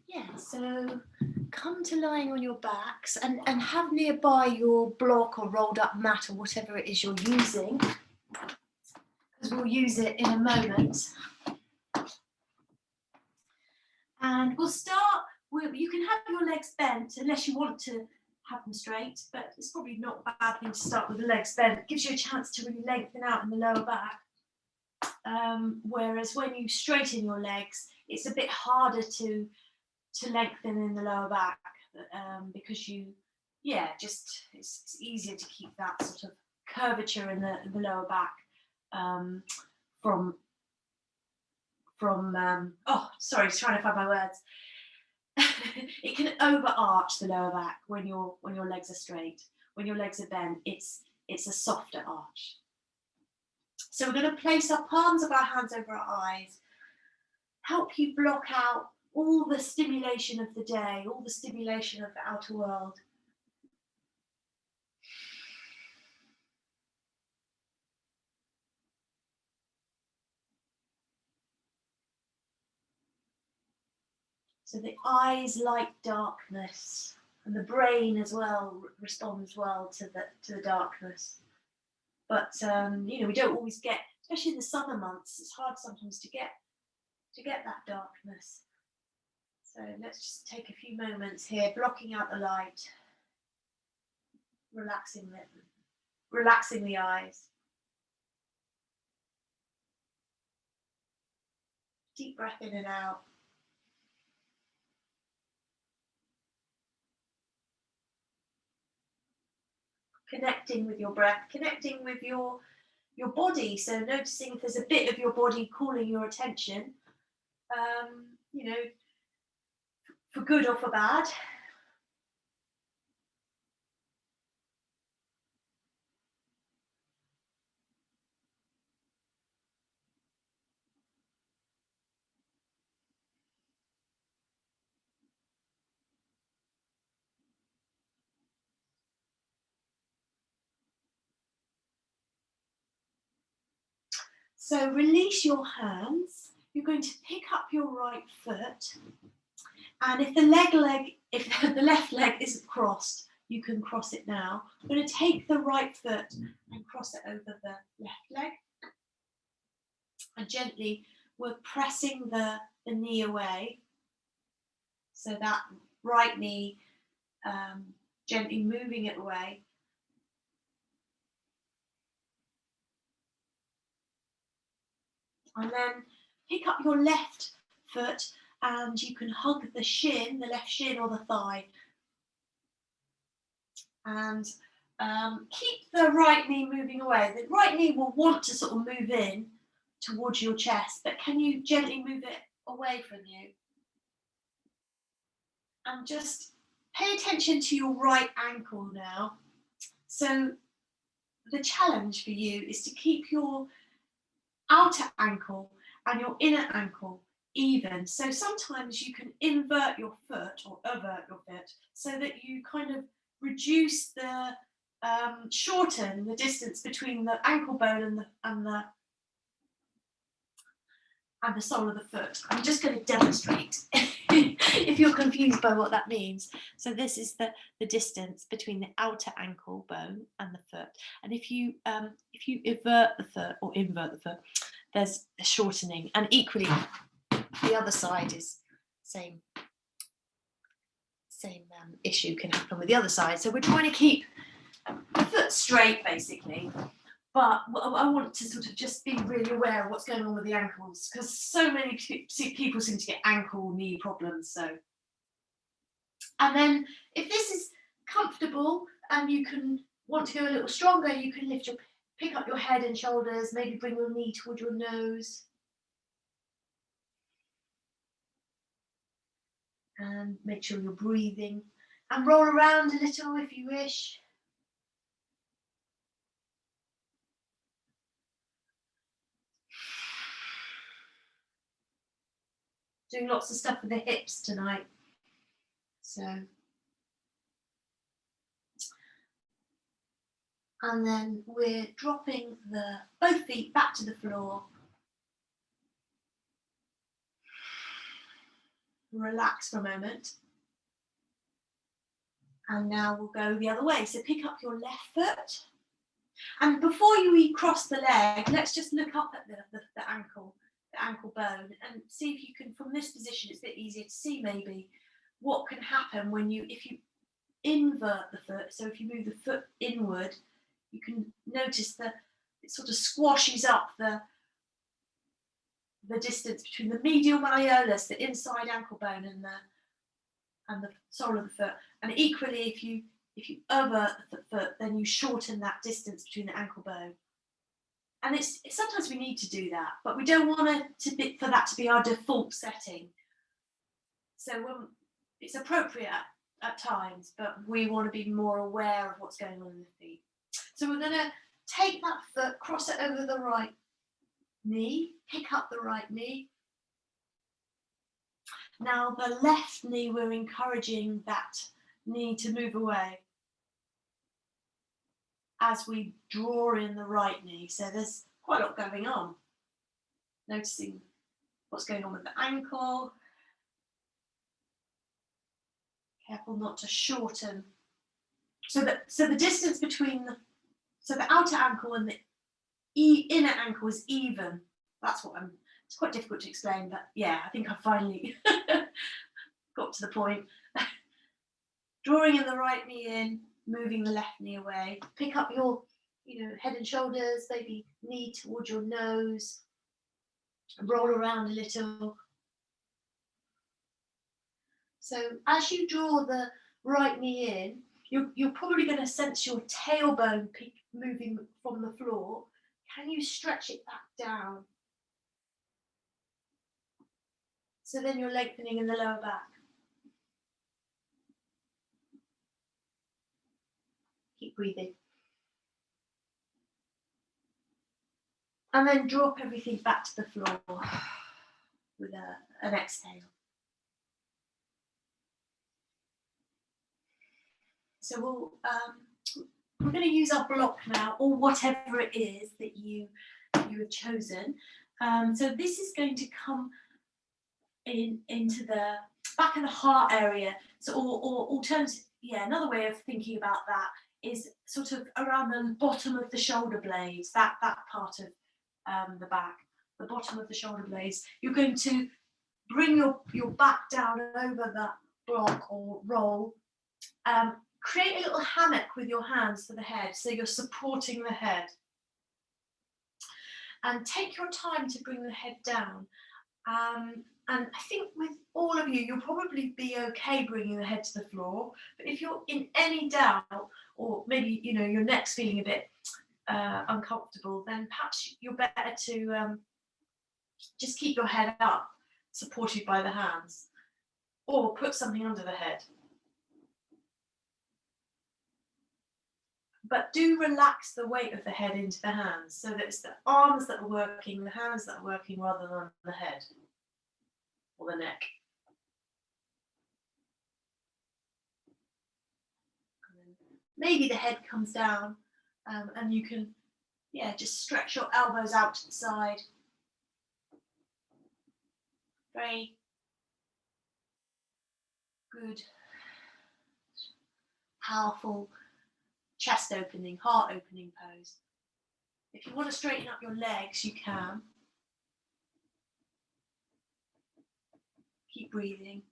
Yeah, so come to lying on your backs and have nearby your block or rolled up mat or whatever it is you're using, because we'll use it in a moment. And we'll start with, you can have your legs bent unless you want to have them straight, but it's probably not a bad thing to start with the legs bent. It gives you a chance to really lengthen out in the lower back. Whereas when you straighten your legs, it's a bit harder to lengthen in the lower back, because it's easier to keep that sort of curvature in the lower back from trying to find my words. It can overarch the lower back when your legs are straight. When your legs are bent, it's a softer arch. So we're going to place our palms of our hands over our eyes, help you block out all the stimulation of the day, all the stimulation of the outer world. So the eyes like darkness, and the brain as well responds well to the darkness. But we don't always get, especially in the summer months, it's hard sometimes to get that darkness. So let's just take a few moments here, blocking out the light, relaxing the eyes. Deep breath in and out. Connecting with your breath, connecting with your body. So noticing if there's a bit of your body calling your attention, for good or for bad. So release your hands. You're going to pick up your right foot, and if the left leg isn't crossed, you can cross it now. I'm going to take the right foot and cross it over the left leg. And gently, we're pressing the knee away. So that right knee, gently moving it away. And then pick up your left foot and you can hug the shin, the left shin or the thigh. And keep the right knee moving away. The right knee will want to sort of move in towards your chest, but can you gently move it away from you? And just pay attention to your right ankle now. So the challenge for you is to keep your outer ankle and your inner ankle even. So sometimes you can invert your foot or avert your foot so that you kind of reduce the shorten the distance between the ankle bone and the sole of the foot. I'm just going to demonstrate if you're confused by what that means. So this is the distance between the outer ankle bone and the foot. And if you invert the foot, there's a shortening. And equally, the other side is same issue can happen with the other side. So we're trying to keep the foot straight, basically. But I want to sort of just be really aware of what's going on with the ankles, because so many people seem to get knee problems. So, and then if this is comfortable and you want to go a little stronger, you can pick up your head and shoulders, maybe bring your knee toward your nose. And make sure you're breathing. And roll around a little if you wish. Doing lots of stuff with the hips tonight. So. And then we're dropping both feet back to the floor. Relax for a moment. And now we'll go the other way. So pick up your left foot. And before you cross the leg, let's just look up at the ankle bone, and see if you can, from this position, it's a bit easier to see maybe what can happen if you invert the foot. So if you move the foot inward, you can notice that it sort of squashes up the distance between the medial malleolus, the inside ankle bone, and the sole of the foot. And equally, if you invert the foot, then you shorten that distance between the ankle bone. And it's sometimes we need to do that, but we don't want for that to be our default setting. So it's appropriate at times, but we want to be more aware of what's going on in the feet. So we're going to take that foot, cross it over the right knee, pick up the right knee. Now the left knee, we're encouraging that knee to move away as we draw in the right knee. So there's quite a lot going on. Noticing what's going on with the ankle. Careful not to shorten. So the distance between the outer ankle and the inner ankle is even. That's what it's quite difficult to explain, but yeah, I think I finally got to the point. Drawing in the right knee in, moving the left knee away. Pick up your head and shoulders, maybe knee towards your nose. Roll around a little. So as you draw the right knee in, you're probably going to sense your tailbone moving from the floor. Can you stretch it back down? So then you're lengthening in the lower back. Keep breathing. And then drop everything back to the floor with an exhale. So we're going to use our block now, or whatever it is that you have chosen. So this is going to come into the back of the heart area. So or alternative, another way of thinking about that is sort of around the bottom of the shoulder blades, that part of the back, the bottom of the shoulder blades. You're going to bring your back down over that block or roll. Create a little hammock with your hands for the head, so you're supporting the head. And take your time to bring the head down. And I think with all of you, you'll probably be okay bringing the head to the floor. But if you're in any doubt, or maybe your neck's feeling a bit uncomfortable, then perhaps you're better to just keep your head up, supported by the hands, or put something under the head. But do relax the weight of the head into the hands, so that it's the arms that are working, the hands that are working, rather than the head or the neck. Maybe the head comes down, and you can, just stretch your elbows out to the side. Very good, powerful chest opening, heart opening pose. If you want to straighten up your legs, you can. Keep breathing.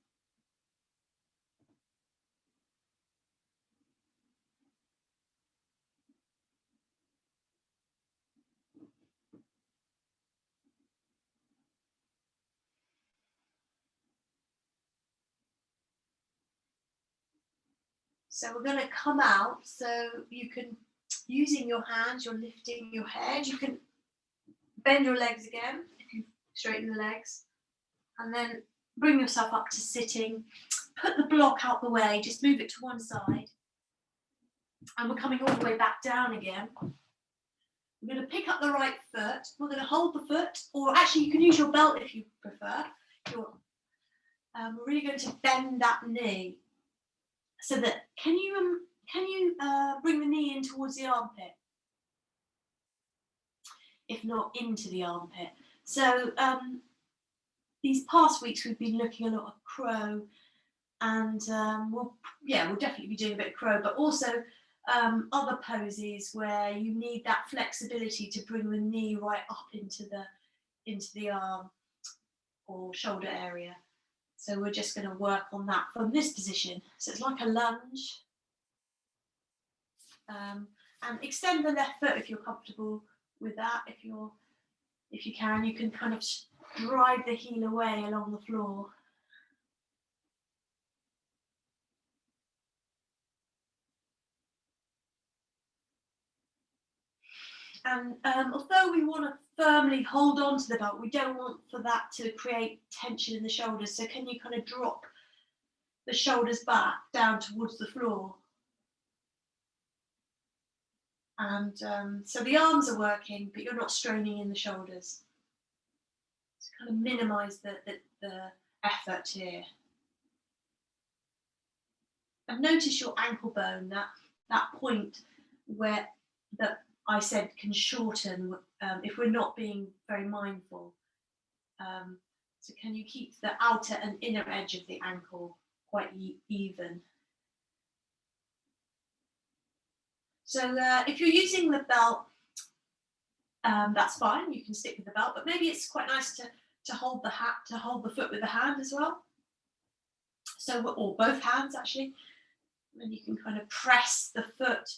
So we're going to come out, so you can, using your hands, you're lifting your head. You can bend your legs again if you straighten the legs, and then bring yourself up to sitting. Put the block out the way, just move it to one side. And we're coming all the way back down again. We're going to pick up the right foot. We're going to hold the foot, or actually you can use your belt if you prefer. We're really going to bend that knee. So that, can you bring the knee in towards the armpit? If not, into the armpit. So these past weeks we've been looking a lot at crow, and we'll definitely be doing a bit of crow, but also other poses where you need that flexibility to bring the knee right up into the arm or shoulder area. So we're just going to work on that from this position. So it's like a lunge. And extend the left foot if you're comfortable with that. If you can, you can kind of drive the heel away along the floor. And although we want to firmly hold on to the belt, we don't want for that to create tension in the shoulders. So can you kind of drop the shoulders back down towards the floor? And so the arms are working, but you're not straining in the shoulders. To kind of minimize the effort here. And notice your ankle bone, that point where that I said can shorten if we're not being very mindful. So can you keep the outer and inner edge of the ankle quite even? So if you're using the belt, that's fine. You can stick with the belt, but maybe it's quite nice to hold the foot with the hand as well. So, or both hands actually. And you can kind of press the foot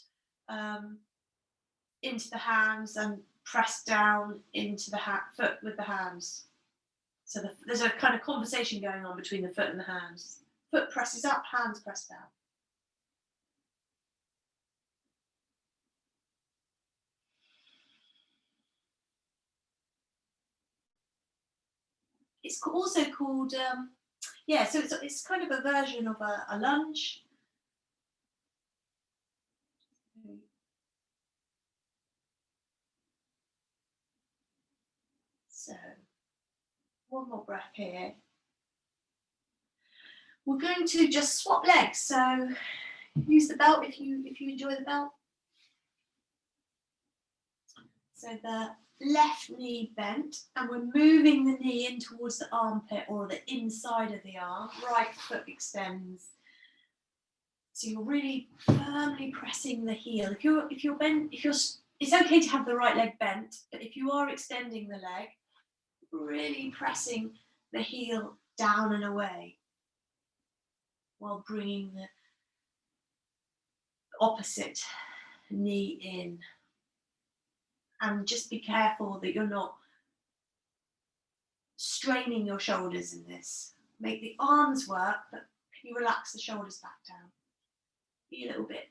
into the hands and press down into the foot with the hands. So there's a kind of conversation going on between the foot and the hands. Foot presses up, hands press down. It's also called, so it's kind of a version of a lunge. So, one more breath here. We're going to just swap legs. So, use the belt if you enjoy the belt. So the left knee bent, and we're moving the knee in towards the armpit or the inside of the arm. Right foot extends. So you're really firmly pressing the heel. If you're bent, it's okay to have the right leg bent, but if you are extending the leg, really pressing the heel down and away while bringing the opposite knee in. And just be careful that you're not straining your shoulders in this. Make the arms work, but can you relax the shoulders back down? Be a little bit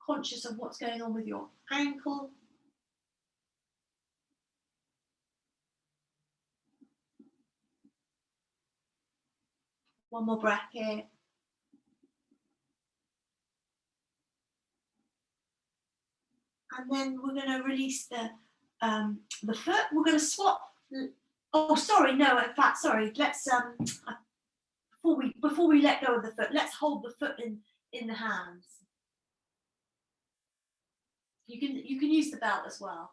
conscious of what's going on with your ankle. One more breath here. And then we're going to release the foot. We're going to swap. Oh, sorry, no. In fact, sorry. Let's before we let go of the foot, let's hold the foot in the hands. You can use the belt as well,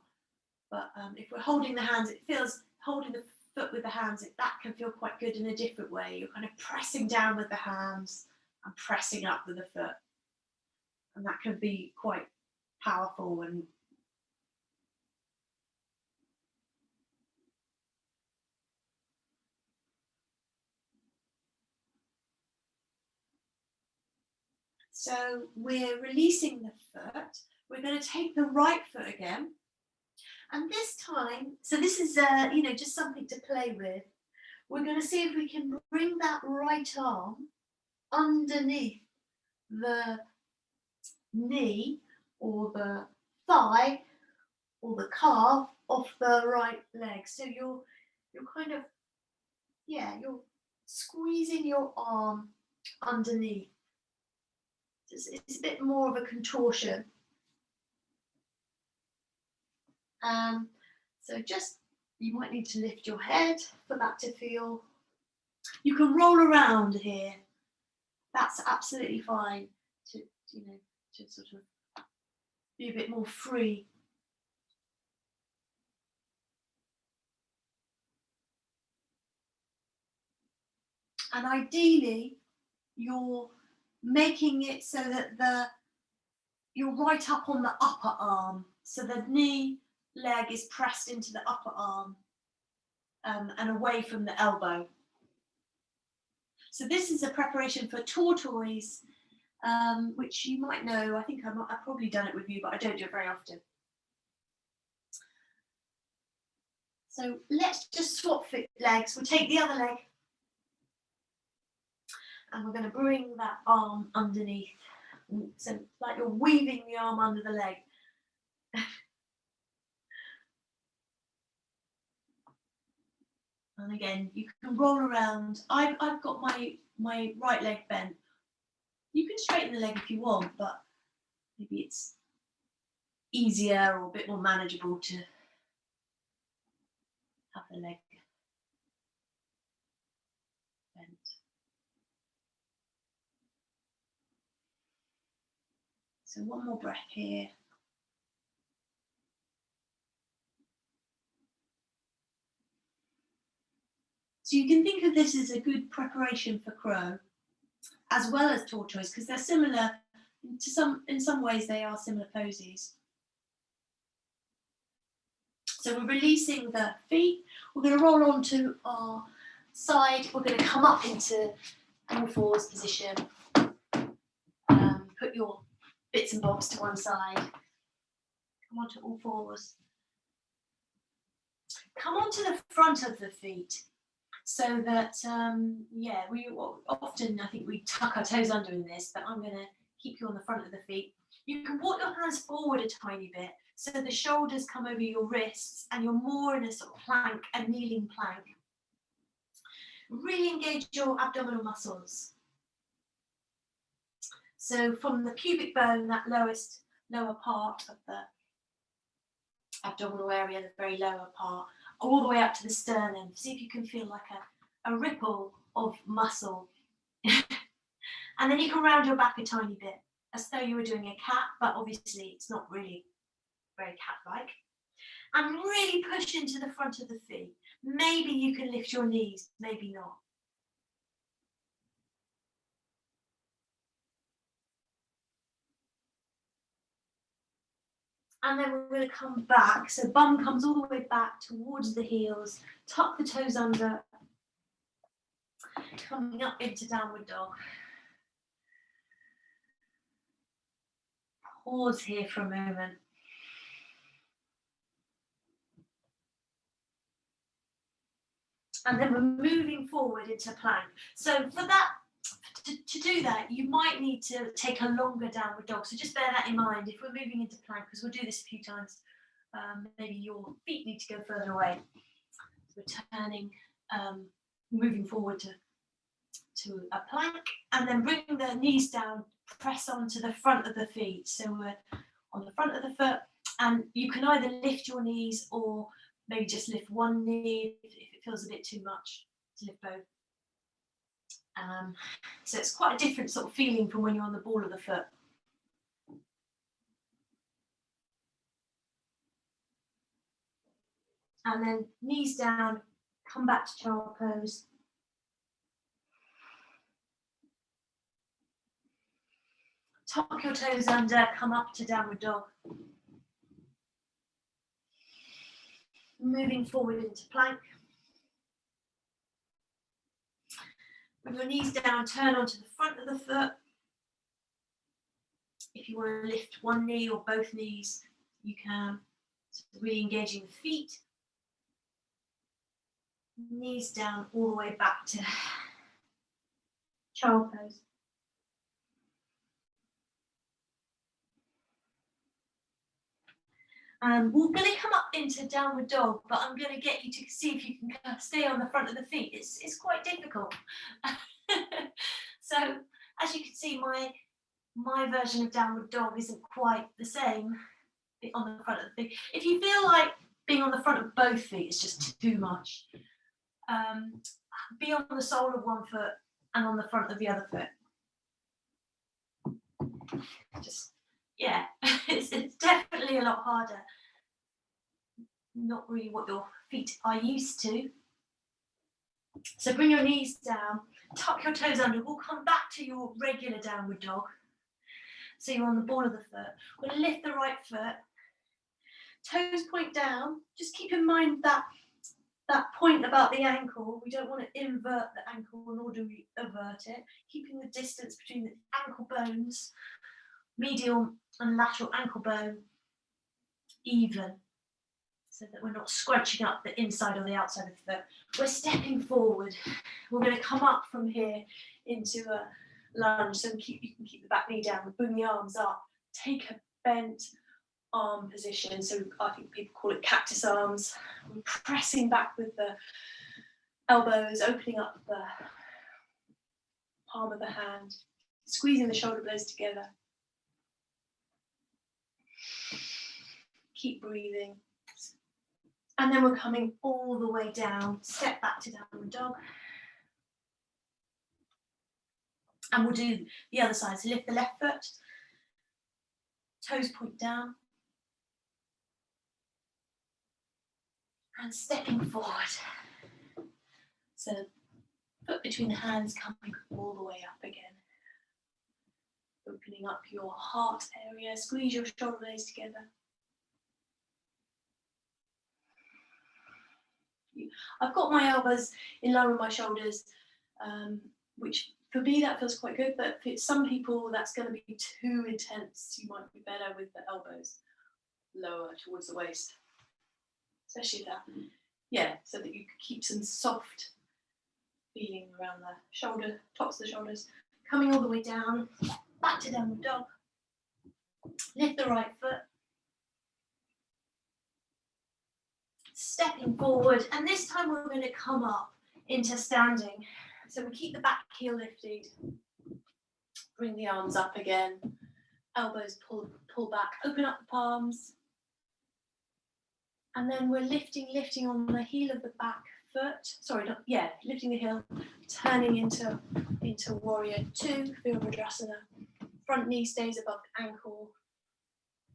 but if we're holding the hands, it feels holding the foot with the hands. That can feel quite good in a different way. You're kind of pressing down with the hands and pressing up with the foot, and that can be quite powerful. And so we're releasing the foot. We're going to take the right foot again, and this time, so this is just something to play with. We're going to see if we can bring that right arm underneath the knee or the thigh or the calf of the right leg. So you're kind of, you're squeezing your arm underneath. It's a bit more of a contortion. So just, you might need to lift your head for that to feel. You can roll around here. That's absolutely fine to sort of be a bit more free. And ideally, you're making it so that you're right up on the upper arm. So the knee leg is pressed into the upper arm and away from the elbow. So this is a preparation for tortoise, which you might know. I think I've probably done it with you, but I don't do it very often. So let's just swap legs. We'll take the other leg and we're going to bring that arm underneath. So like you're weaving the arm under the leg. And again, you can roll around. I've got my right leg bent. You can straighten the leg if you want, but maybe it's easier or a bit more manageable to have the leg bent. So one more breath here. So you can think of this as a good preparation for crow, as well as tortoise, because they're similar in some ways they are similar poses. So we're releasing the feet. We're going to roll onto our side. We're going to come up into all fours position. Put your bits and bobs to one side. Come onto all fours. Come onto the front of the feet. So that, we often, I think we tuck our toes under in this, but I'm going to keep you on the front of the feet. You can walk your hands forward a tiny bit, so the shoulders come over your wrists and you're more in a sort of plank, a kneeling plank. Really engage your abdominal muscles. So from the pubic bone, that lower part of the abdominal area, the very lower part, all the way up to the sternum. See if you can feel like a ripple of muscle. And then you can round your back a tiny bit, as though you were doing a cat, but obviously it's not really very cat-like. And really push into the front of the feet. Maybe you can lift your knees, maybe not. And then we're going to come back. So bum comes all the way back towards the heels. Tuck the toes under. Coming up into downward dog. Pause here for a moment. And then we're moving forward into plank. So for that, to do that, you might need to take a longer downward dog. So just bear that in mind. If we're moving into plank, because we'll do this a few times, maybe your feet need to go further away. So we're turning, moving forward to a plank, and then bring the knees down, press onto the front of the feet. So we're on the front of the foot, and you can either lift your knees or maybe just lift one knee if it feels a bit too much to lift both. So it's quite a different sort of feeling from when you're on the ball of the foot. And then knees down, come back to child pose. Tuck your toes under, come up to downward dog. Moving forward into plank. Bring your knees down, turn onto the front of the foot. If you want to lift one knee or both knees, you can. So really engaging the feet. Knees down all the way back to child pose. We're going to come up into downward dog, but I'm going to get you to see if you can stay on the front of the feet. It's quite difficult. So as you can see, my version of downward dog isn't quite the same on the front of the feet. If you feel like being on the front of both feet is just too much, be on the sole of one foot and on the front of the other foot. Just, yeah, it's definitely a lot harder. Not really what your feet are used to. So bring your knees down, tuck your toes under. We'll come back to your regular downward dog. So you're on the ball of the foot. We're going to lift the right foot. Toes point down. Just keep in mind that point about the ankle. We don't want to invert the ankle, nor do we avert it. Keeping the distance between the ankle bones, medial and lateral ankle bone, even, so that we're not scrunching up the inside or the outside of the foot. We're stepping forward. We're going to come up from here into a lunge, so you can keep the back knee down, bring the arms up, take a bent arm position, so I think people call it cactus arms. We're pressing back with the elbows, opening up the palm of the hand, squeezing the shoulder blades together. Keep breathing. And then we're coming all the way down, step back to downward dog. And we'll do the other side. So lift the left foot, toes point down. And stepping forward. So foot between the hands, coming all the way up again. Opening up your heart area, squeeze your shoulder blades together. I've got my elbows in line with my shoulders, which for me that feels quite good, but for some people that's going to be too intense. You might be better with the elbows lower towards the waist, especially that, so that you can keep some soft feeling around the shoulder, tops of the shoulders. Coming all the way down, back to downward dog. Lift the right foot. Stepping forward, and this time we're going to come up into standing. So we keep the back heel lifted, bring the arms up again, elbows pull back, open up the palms, and then we're lifting on the heel of the back foot. Lifting the heel, turning into warrior two, Virabhadrasana. Front knee stays above the ankle,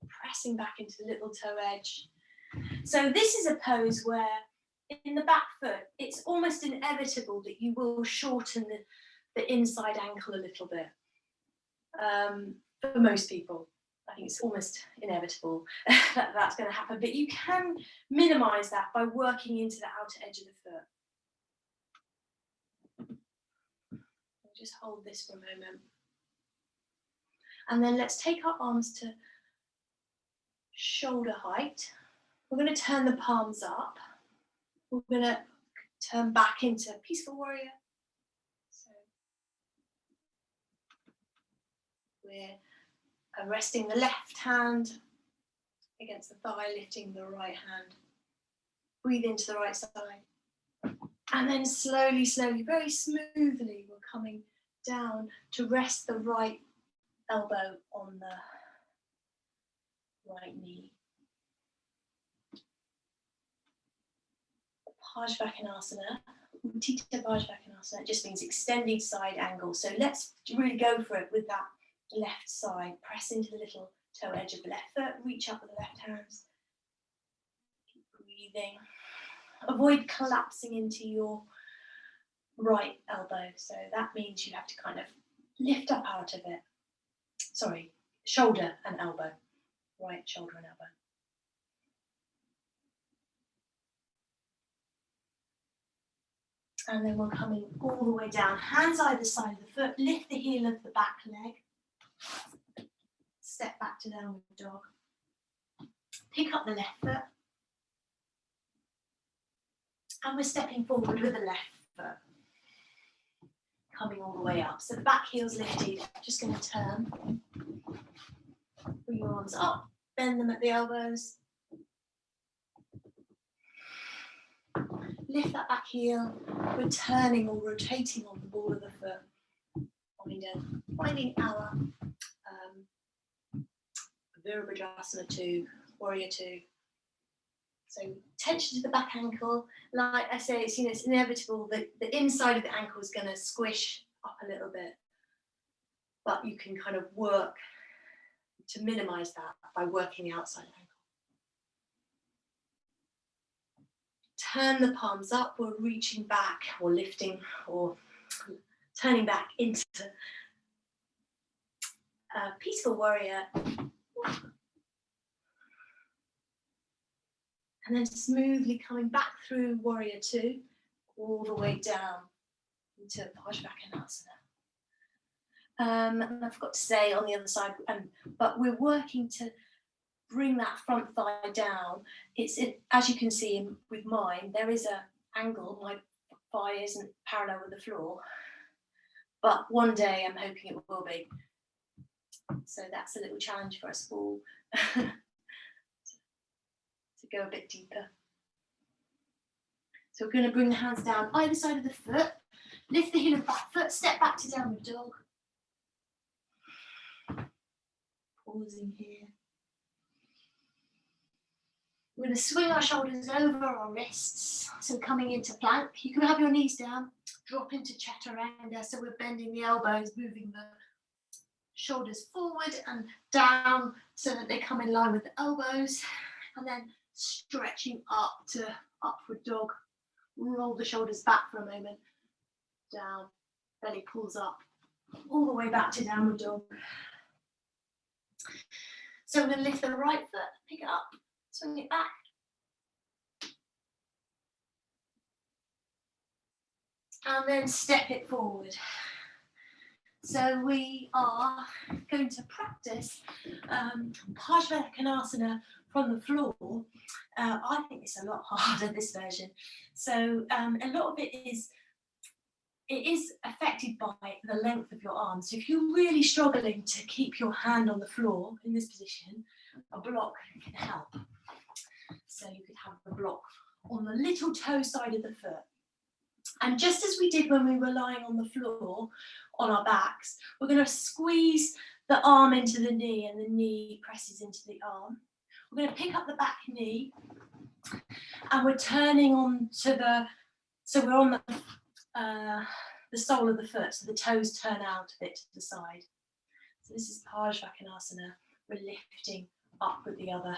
pressing back into the little toe edge. So this is a pose where in the back foot, it's almost inevitable that you will shorten the inside ankle a little bit. For most people, I think it's almost inevitable that that's going to happen, but you can minimize that by working into the outer edge of the foot. I'll just hold this for a moment. And then let's take our arms to shoulder height. We're going to turn the palms up. We're going to turn back into peaceful warrior. So we're resting the left hand against the thigh, lifting the right hand. Breathe into the right side. And then slowly, very smoothly, we're coming down to rest the right elbow on the right knee. Parshvakkanasana, Utthita Parshvakkanasana, just means extended side angle. So let's really go for it with that left side. Press into the little toe edge of the left foot, reach up with the left hands. Keep breathing. Avoid collapsing into your right elbow. So that means you have to kind of lift up out of it. Sorry, shoulder and elbow. Right shoulder and elbow. And then we're coming all the way down, hands either side of the foot, lift the heel of the back leg, step back to downward dog, pick up the left foot, and we're stepping forward with the left foot, coming all the way up. So the back heel's lifted, just going to turn, bring your arms up, bend them at the elbows, lift that back heel, we're turning or rotating on the ball of the foot, finding our Virabhadrasana 2, Warrior 2. So tension to the back ankle, like I say, it's inevitable that the inside of the ankle is going to squish up a little bit, but you can kind of work to minimize that by working the outside ankle. Turn the palms up, we're reaching back or lifting or turning back into peaceful warrior. And then smoothly coming back through warrior 2, all the way down into Parshvakanasana. And I forgot to say on the other side, but we're working to bring that front thigh down. As you can see with mine, there is an angle. My thigh isn't parallel with the floor, but one day I'm hoping it will be. So that's a little challenge for us all to go a bit deeper. So we're going to bring the hands down either side of the foot, lift the heel of back foot, step back to downward dog. Pausing here. We're going to swing our shoulders over our wrists. So coming into plank. You can have your knees down, drop into chaturanga. So we're bending the elbows, moving the shoulders forward and down so that they come in line with the elbows. And then stretching up to upward dog. Roll the shoulders back for a moment. Down. Belly pulls up. All the way back to downward dog. So we're going to lift the right foot, pick it up, swing it back. And then step it forward. So we are going to practice Parshvakanasana from the floor. I think it's a lot harder, this version. So a lot of it is affected by the length of your arms. So if you're really struggling to keep your hand on the floor in this position, a block can help. So you could have the block on the little toe side of the foot. And just as we did when we were lying on the floor on our backs, we're going to squeeze the arm into the knee and the knee presses into the arm. We're going to pick up the back knee and we're turning on to so we're on the sole of the foot, so the toes turn out a bit to the side. So this is Parshvakanasana. We're lifting up with the other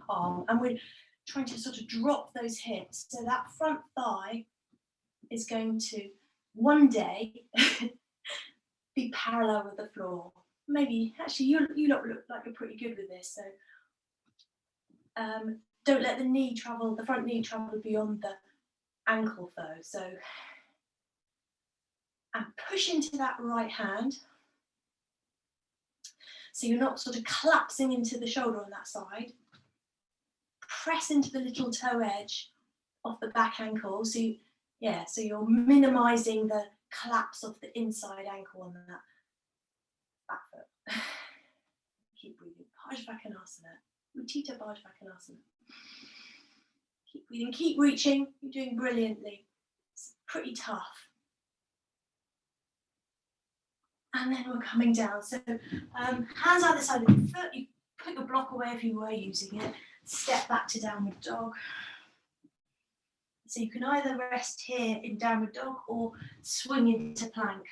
arm and we're trying to sort of drop those hips. So that front thigh is going to one day be parallel with the floor. Maybe, actually, you look like you're pretty good with this. So don't let the front knee travel beyond the ankle though. So, and push into that right hand. So you're not sort of collapsing into the shoulder on that side. Press into the little toe edge of the back ankle. So you're minimizing the collapse of the inside ankle on that back foot. Keep breathing. Parshvakanasana. Utthita Parshvakanasana. Keep breathing, keep reaching. You're doing brilliantly. It's pretty tough. And then we're coming down. So hands either side of the foot. You put your block away if you were using it. Step back to downward dog. So you can either rest here in downward dog or swing into plank.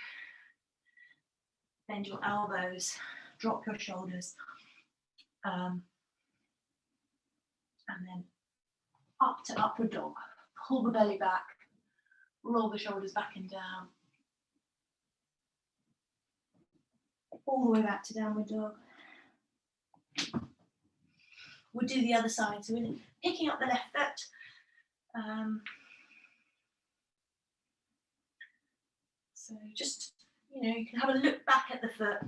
Bend your elbows, drop your shoulders. And then up to upward dog. Pull the belly back, roll the shoulders back and down. All the way back to downward dog. We'll do the other side. So we're picking up the left foot. So just, you can have a look back at the foot.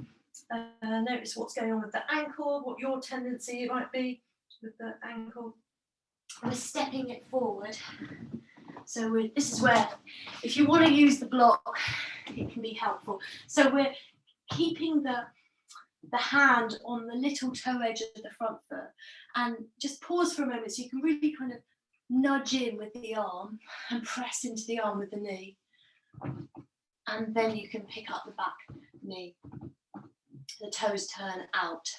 Notice what's going on with the ankle, what your tendency might be with the ankle. We're stepping it forward. So this is where, if you want to use the block, it can be helpful. So we're keeping the hand on the little toe edge of the front foot and just pause for a moment so you can really kind of nudge in with the arm and press into the arm with the knee. And then you can pick up the back knee. The toes turn out.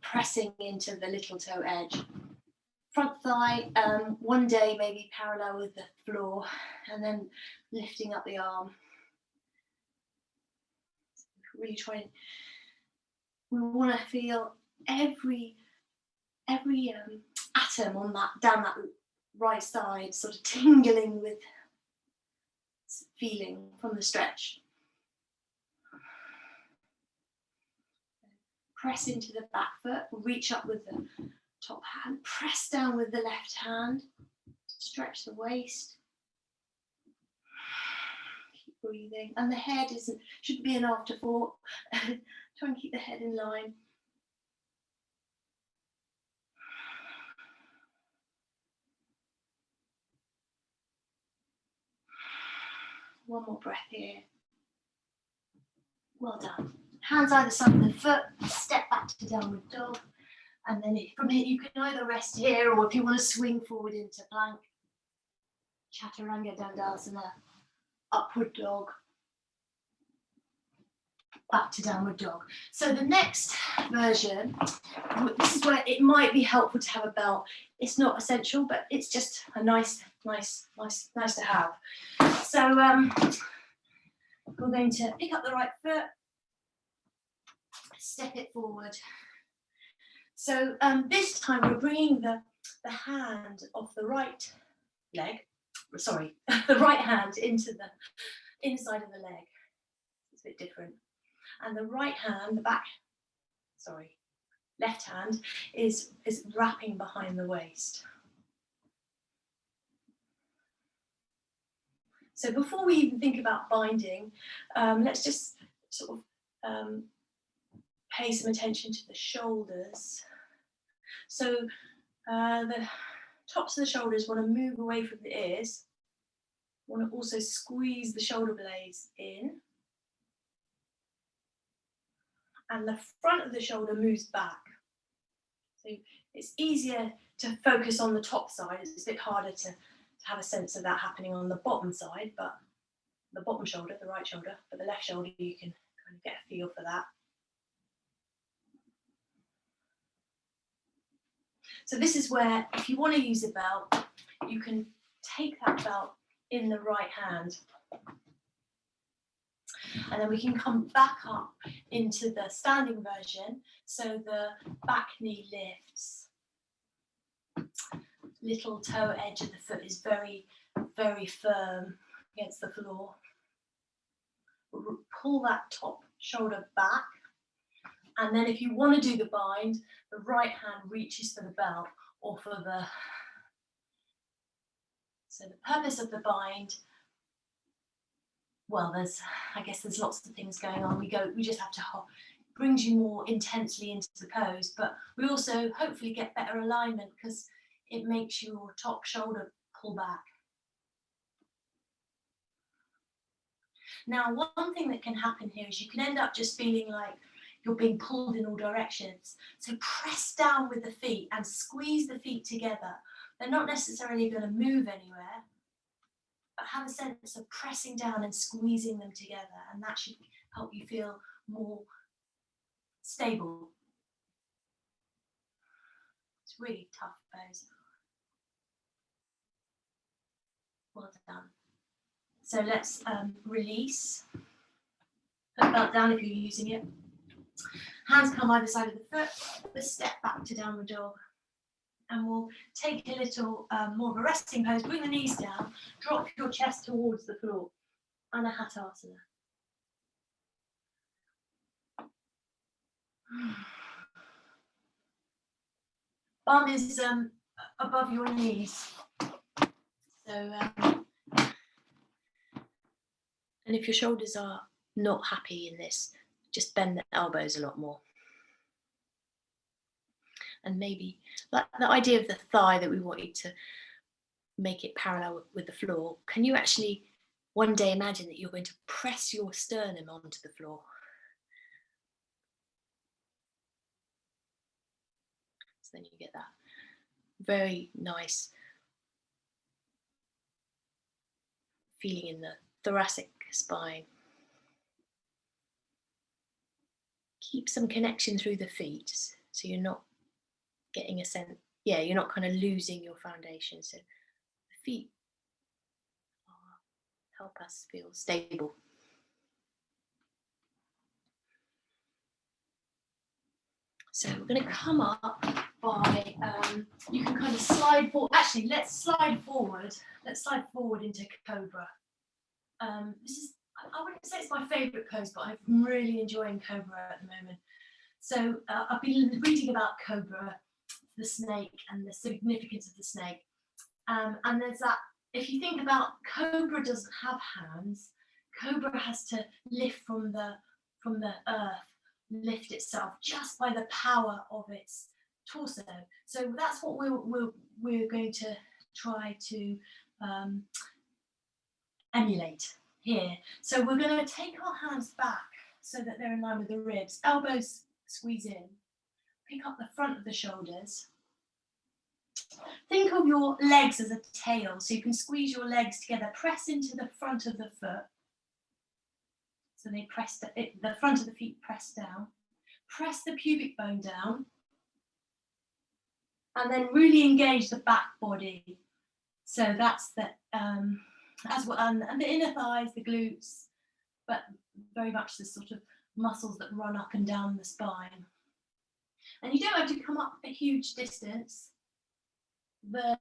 Pressing into the little toe edge. Front thigh, one day maybe parallel with the floor, and then lifting up the arm. Really trying. We want to feel every atom on that down that right side, sort of tingling with feeling from the stretch. Press into the back foot, reach up with the top hand, press down with the left hand, stretch the waist. Keep breathing, and the head shouldn't be an afterthought. Try and keep the head in line. One more breath here. Well done. Hands either side of the foot, step back to downward dog. And then from here, you can either rest here, or if you want to swing forward into plank, Chaturanga Dandasana, upward dog, back to downward dog. So the next version, this is where it might be helpful to have a belt. It's not essential, but it's just a nice to have. So we're going to pick up the right foot, step it forward. So this time we're bringing the hand of the right leg, sorry, the right hand into the inside of the leg. It's a bit different. And the right hand, left hand is wrapping behind the waist. So before we even think about binding, let's just sort of pay some attention to the shoulders. So the tops of the shoulders want to move away from the ears. Want to also squeeze the shoulder blades in. And the front of the shoulder moves back. So it's easier to focus on the top side. It's a bit harder to have a sense of that happening on the bottom side, but the bottom shoulder, the right shoulder, but the left shoulder, you can kind of get a feel for that. So this is where, if you want to use a belt, you can take that belt in the right hand. And then we can come back up into the standing version. So the back knee lifts. Little toe edge of the foot is very, very firm against the floor. Pull that top shoulder back. And then if you want to do the bind, the right hand reaches for the belt or for the... So the purpose of the bind, well, I guess there's lots of things going on. We just have to hop. It brings you more intensely into the pose, but we also hopefully get better alignment because it makes your top shoulder pull back. Now, one thing that can happen here is you can end up just feeling like you're being pulled in all directions. So press down with the feet and squeeze the feet together. They're not necessarily going to move anywhere, but have a sense of pressing down and squeezing them together, and that should help you feel more stable. It's really tough pose. Well done. So let's release. Put the belt down if you're using it. Hands come either side of the foot. Let's step back to downward dog. And we'll take a little more of a resting pose. Bring the knees down. Drop your chest towards the floor. Anahatasana. Bum is above your knees. So, and if your shoulders are not happy in this, just bend the elbows a lot more. And maybe like the idea of the thigh that we want you to make it parallel with the floor. Can you actually one day imagine that you're going to press your sternum onto the floor? So then you get that very nice feeling in the thoracic spine. Keep some connection through the feet so you're not getting a sense, you're not kind of losing your foundation. So the feet help us feel stable. So we're going to come up by, you can kind of slide forward. Actually, let's slide forward. Let's slide forward into Cobra. this is, I wouldn't say it's my favourite pose, but I'm really enjoying Cobra at the moment. So I've been reading about Cobra, the snake, and the significance of the snake. And there's that, if you think about Cobra doesn't have hands, Cobra has to lift from the earth, lift itself just by the power of its torso. So that's what we're going to try to emulate here. So we're going to take our hands back so that they're in line with the ribs, elbows squeeze in, pick up the front of the shoulders. Think of your legs as a tail, so you can squeeze your legs together, press into the front of the foot. So they press the front of the feet press down. Press the pubic bone down. And then really engage the back body. So that's the as well, and the inner thighs, the glutes, but very much the sort of muscles that run up and down the spine. And you don't have to come up a huge distance.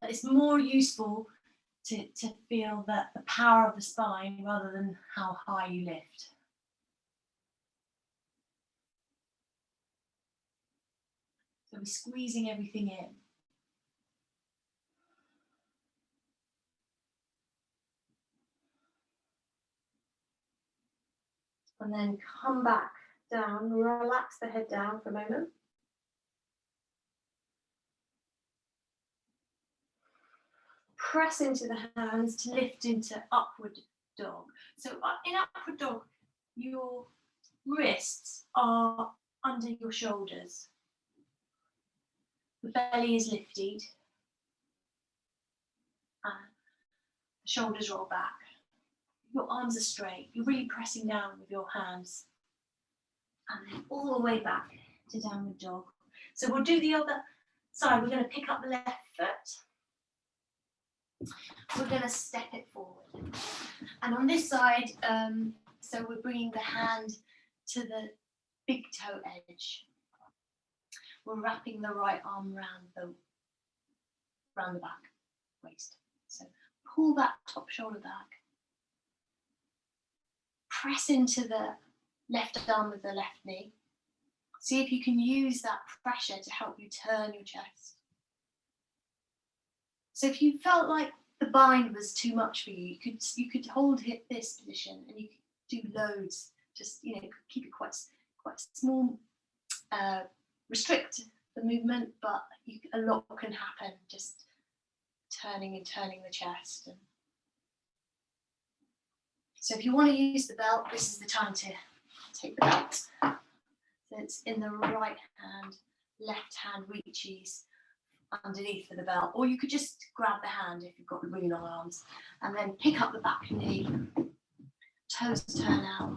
It's more useful to feel the power of the spine rather than how high you lift. So we're squeezing everything in. And then come back down, relax the head down for a moment. Press into the hands to lift into upward dog. So in upward dog, your wrists are under your shoulders. The belly is lifted. And the shoulders roll back. Your arms are straight. You're really pressing down with your hands. And then all the way back to downward dog. So we'll do the other side. We're going to pick up the left foot. We're going to step it forward. And on this side, so we're bringing the hand to the big toe edge. We're wrapping the right arm around the back waist. So pull that top shoulder back. Press into the left arm with the left knee. See if you can use that pressure to help you turn your chest. So if you felt like the bind was too much for you, you could hold this position and you could do loads. Just keep it quite small. Restrict the movement, but a lot can happen just turning the chest. And so if you want to use the belt, this is the time to take the belt. So it's in the right hand, left hand reaches underneath for the belt, or you could just grab the hand if you've got really long arms, and then pick up the back knee, toes turn out,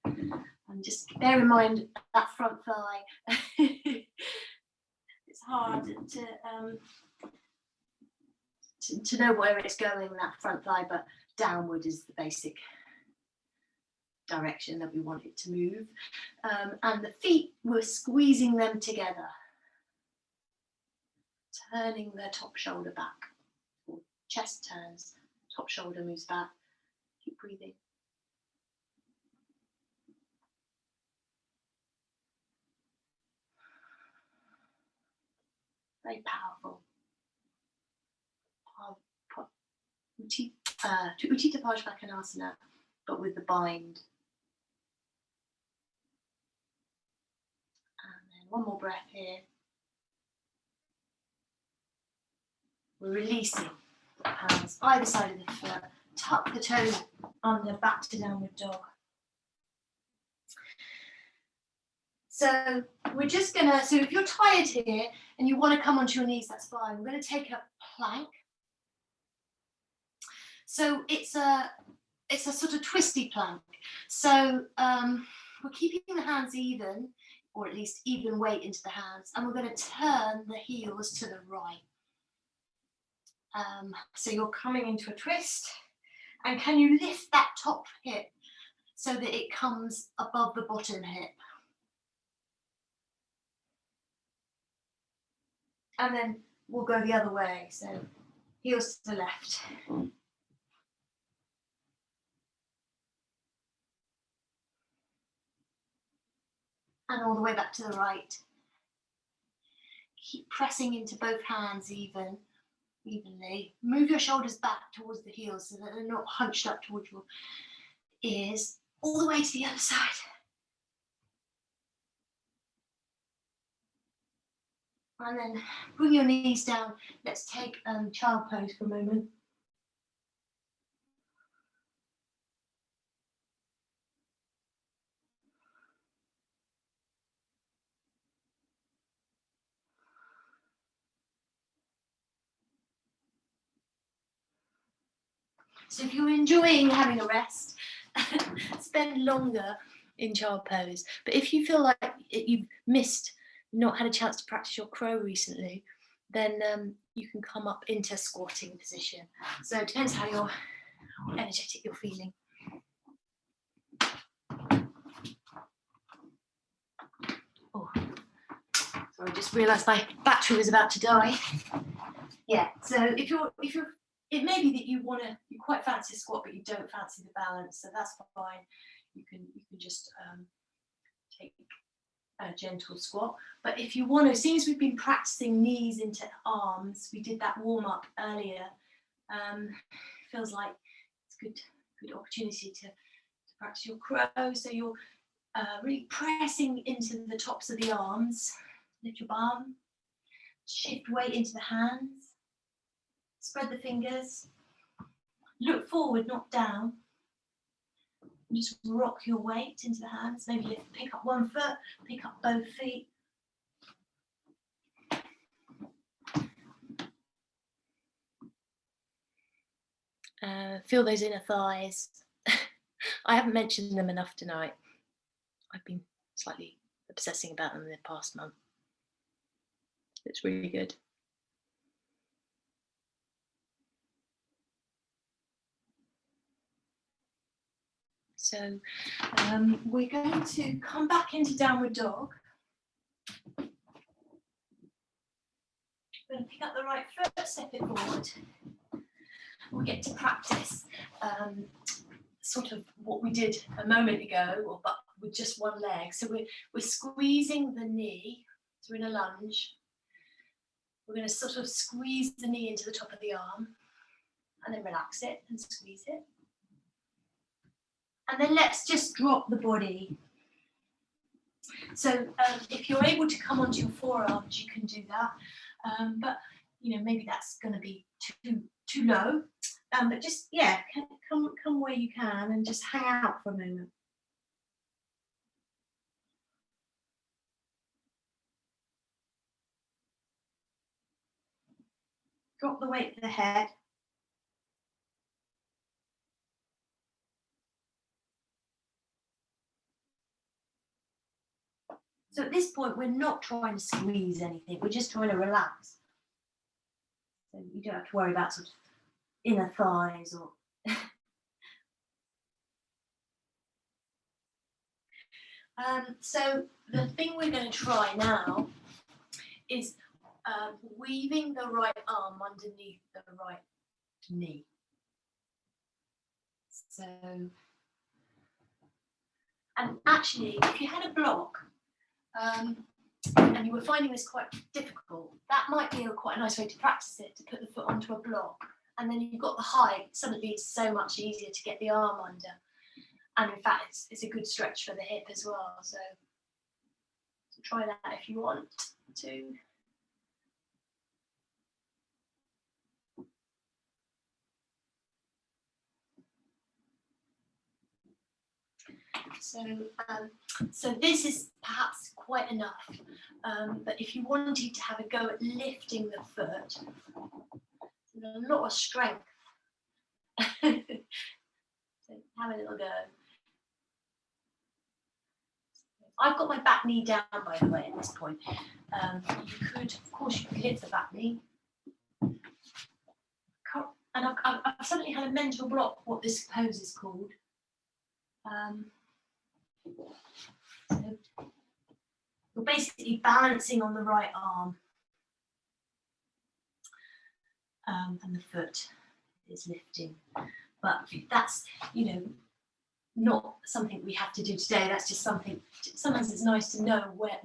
and just bear in mind that front thigh. It's hard to know where it's going, that front thigh, but downward is the basic direction that we want it to move. And the feet, we're squeezing them together, turning the top shoulder back. Chest turns, top shoulder moves back. Keep breathing. Very powerful. Uttita Pajvakonasana, but with the bind. And then one more breath here. We're releasing the hands either side of the foot. Tuck the toes under, back to downward dog. So we're just gonna, so if you're tired here and you want to come onto your knees, that's fine. We're going to take a plank. So it's a sort of twisty plank. So we're keeping the hands even, or at least even weight into the hands, and we're going to turn the heels to the right. So you're coming into a twist, and can you lift that top hip so that it comes above the bottom hip? And then we'll go the other way, so heels to the left. And all the way back to the right. Keep pressing into both hands evenly. Move your shoulders back towards the heels so that they're not hunched up towards your ears. All the way to the other side. And then bring your knees down. Let's take child pose for a moment. So if you're enjoying having a rest, spend longer in child pose. But if you feel like you've not had a chance to practice your crow recently, then you can come up into squatting position. So it depends how energetic you're feeling. Oh, sorry, I just realised my battery was about to die. Yeah, so if you're, it may be that you quite fancy a squat, but you don't fancy the balance, so that's fine. You can just take a gentle squat. But if you want to, since we've been practicing knees into arms, we did that warm up earlier. Feels like it's good opportunity to practice your crow. So you're really pressing into the tops of the arms. Lift your bum. Shift weight into the hands. Spread the fingers. Look forward, not down. Just rock your weight into the hands. Maybe pick up one foot, pick up both feet. Feel those inner thighs. I haven't mentioned them enough tonight. I've been slightly obsessing about them in the past month. It's really good. So we're going to come back into downward dog. We're going to pick up the right foot, step it forward. We get to practice sort of what we did a moment ago, but with just one leg. So we're squeezing the knee, so we're in a lunge. We're going to sort of squeeze the knee into the top of the arm, and then relax it and squeeze it. And then let's just drop the body. So if you're able to come onto your forearms, you can do that. But maybe that's going to be too low. But just come where you can and just hang out for a moment. Drop the weight to the head. So at this point, we're not trying to squeeze anything. We're just trying to relax. So you don't have to worry about sort of inner thighs or. So the thing we're going to try now is weaving the right arm underneath the right knee. So, and actually, if you had a block and you were finding this quite difficult, that might be quite a nice way to practice it, to put the foot onto a block. And then you've got the height, suddenly it's so much easier to get the arm under. And in fact, it's a good stretch for the hip as well. So try that if you want to. So this is perhaps quite enough, but if you wanted to have a go at lifting the foot, there's a lot of strength. So have a little go. I've got my back knee down, by the way, at this point. You could lift the back knee. And I've suddenly had a mental block what this pose is called. So you're basically balancing on the right arm, and the foot is lifting. But that's, not something we have to do today. That's just something, sometimes it's nice to know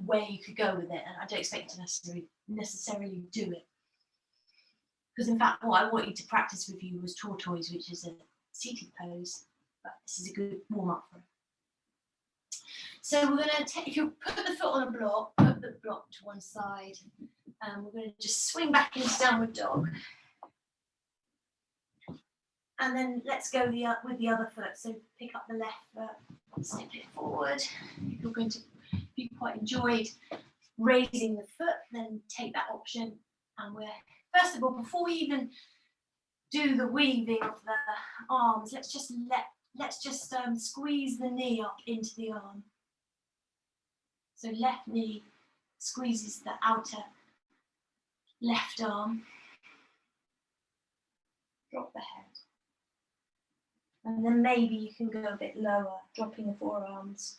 where you could go with it, and I don't expect you to necessarily do it. Because in fact, what I wanted to practice with you was tortoise, which is a seated pose, but this is a good warm-up for it. So we're going to take, if you put the foot on a block, put the block to one side, and we're going to just swing back into downward dog. And then let's go with the other foot. So pick up the left foot, step it forward. If you're going to, if you quite enjoyed raising the foot, then take that option. And we're, first of all, before we even do the weaving of the arms, let's just squeeze the knee up into the arm. So left knee squeezes the outer left arm. Drop the head. And then maybe you can go a bit lower, dropping the forearms.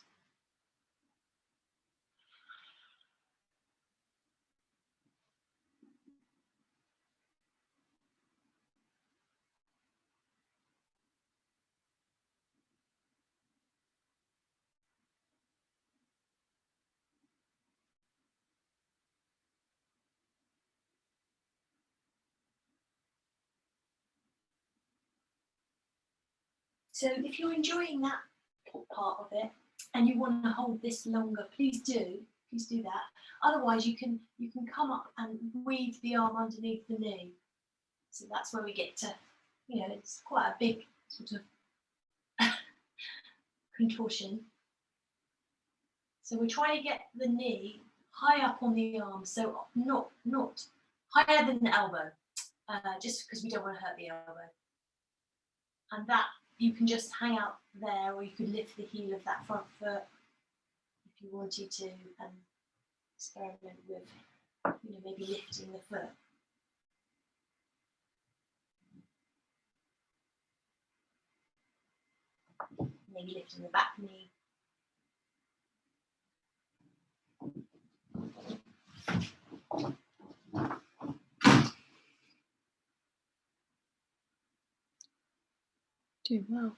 So if you're enjoying that part of it and you want to hold this longer, please do that. Otherwise, you can come up and weave the arm underneath the knee. So that's where we get to, you know, it's quite a big sort of contortion. So we're trying to get the knee high up on the arm, so not higher than the elbow, just because we don't want to hurt the elbow. And that you can just hang out there, or you could lift the heel of that front foot if you wanted to, and experiment with, you know, maybe lifting the foot. Maybe lifting the back knee. Doing well.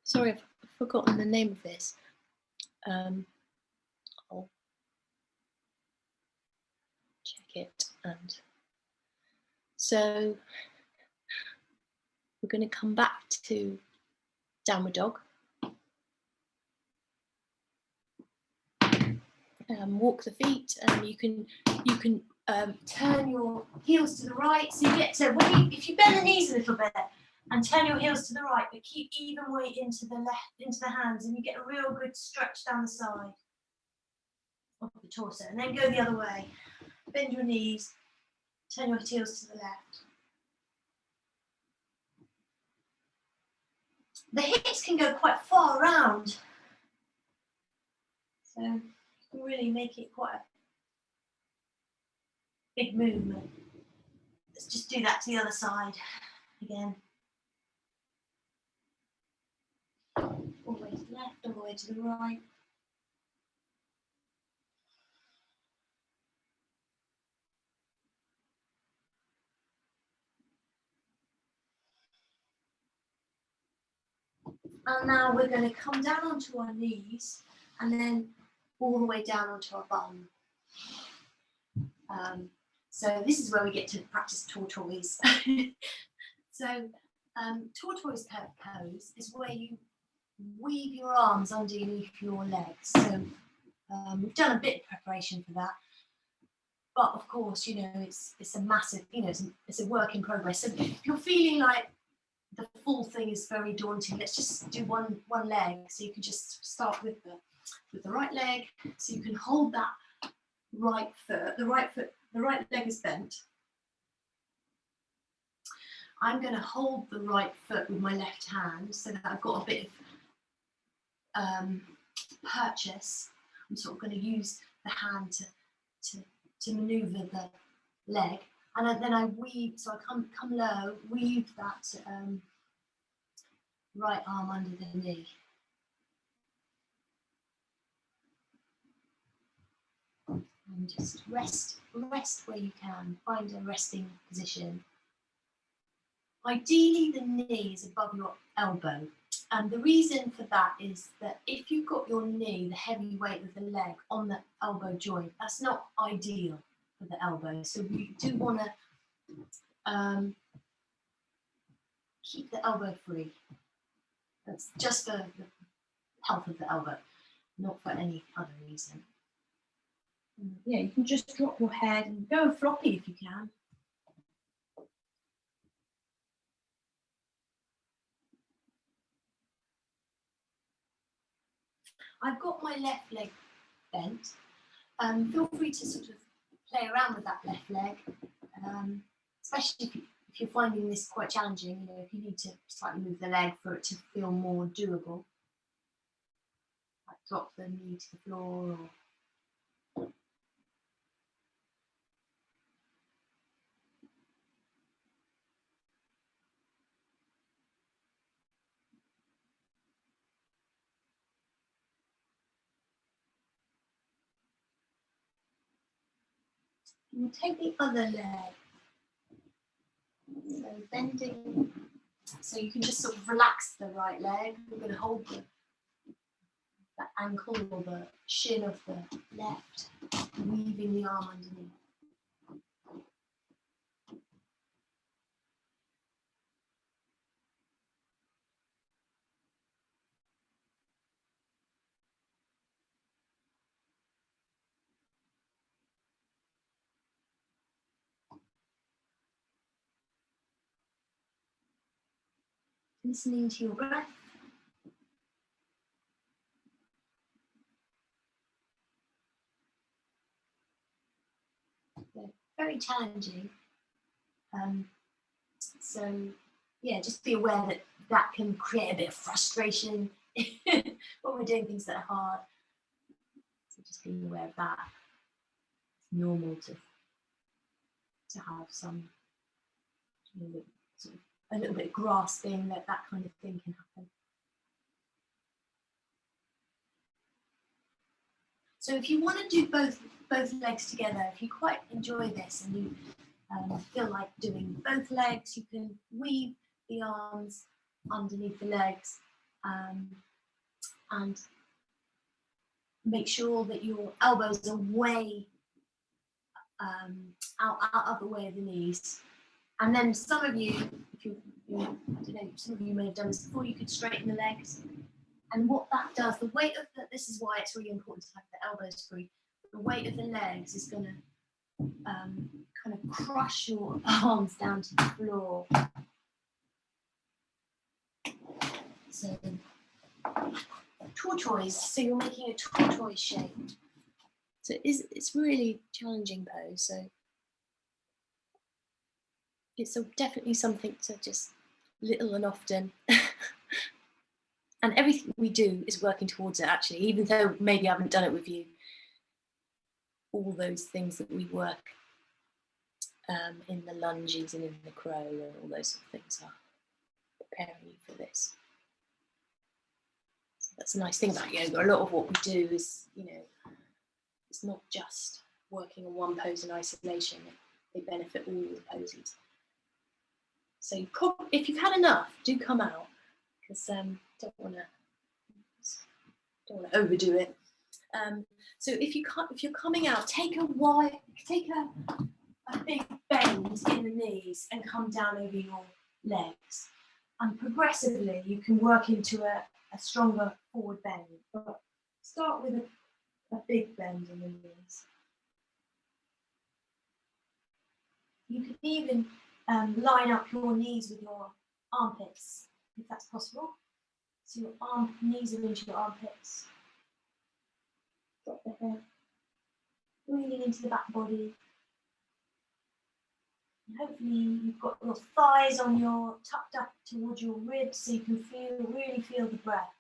Sorry, I've forgotten the name of this. I'll check it. And so we're going to come back to downward dog. Walk the feet, and you can turn your heels to the right. So you get to, if you bend the knees a little bit and turn your heels to the right, but keep even weight into the left, into the hands, and you get a real good stretch down the side of the torso. And then go the other way. Bend your knees, turn your heels to the left. The hips can go quite far around, so you can really make it quite a big movement. Let's just do that to the other side again. All the way to the left, all the way to the right. And now we're going to come down onto our knees and then all the way down onto our bum. So this is where we get to practice tortoise. So tortoise pose is where you weave your arms underneath your legs. So we've done a bit of preparation for that. But of course, you know, it's a massive, you know, it's a work in progress. So if you're feeling like the full thing is very daunting, let's just do one leg. So you can just start with the right leg. So you can hold that right foot, the right leg is bent. I'm going to hold the right foot with my left hand so that I've got a bit of purchase. I'm sort of going to use the hand to maneuver the leg, and then I weave. So I come low, weave that right arm under the knee. And just rest where you can. Find a resting position. Ideally, the knee is above your elbow. And the reason for that is that if you've got your knee, the heavy weight of the leg on the elbow joint, that's not ideal for the elbow. So we do want to keep the elbow free. That's just for the health of the elbow, not for any other reason. Yeah, you can just drop your head and go floppy if you can. I've got my left leg bent. Feel free to sort of play around with that left leg, especially if you're finding this quite challenging. You know, if you need to slightly move the leg for it to feel more doable, like drop the knee to the floor. Or you take the other leg, so bending, so you can just sort of relax the right leg. We're going to hold the ankle or the shin of the left, weaving the arm underneath. Listening to your breath. They're very challenging. So yeah, just be aware that that can create a bit of frustration when we're doing things that are hard. So just being aware of that. It's normal to have some, you know, sort of a little bit of grasping, that kind of thing can happen. So if you want to do both legs together, if you quite enjoy this and you feel like doing both legs, you can weave the arms underneath the legs and make sure that your elbows are way out of the way of the knees. And then some of you, if you I don't know, some of you may have done this before, you could straighten the legs. And what that does, the weight of this is why it's really important to have the elbows free. The weight of the legs is going to kind of crush your arms down to the floor. So tortoise, so you're making a tortoise shape. So it's really challenging pose. So it's definitely something to just little and often. And everything we do is working towards it, actually, even though maybe I haven't done it with you. All those things that we work in the lunges and in the crow and all those sort of things are preparing you for this. So that's a nice thing about yoga. A lot of what we do is, you know, it's not just working on one pose in isolation. They benefit all the poses. So if you've had enough, do come out, because don't want to overdo it. So if you're coming out, take a big bend in the knees and come down over your legs. And progressively, you can work into a stronger forward bend. But start with a big bend in the knees. You can even line up your knees with your armpits, if that's possible. So your knees are into your armpits. Drop the head. Breathing into the back body. And hopefully you've got your thighs tucked up towards your ribs, so you can really feel the breath.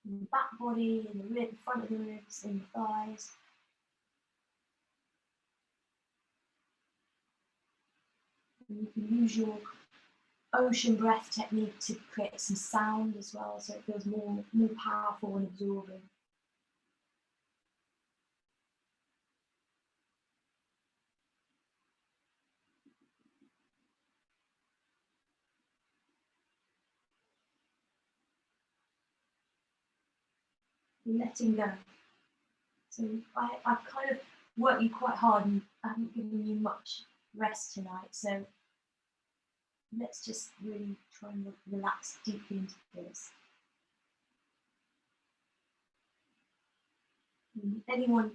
In the back body, in the front of the ribs, in the thighs. And you can use your ocean breath technique to create some sound as well, so it feels more powerful and absorbing. letting go. So I've kind of worked you quite hard and I haven't given you much rest tonight. So let's just really try and relax deeply into this. Anyone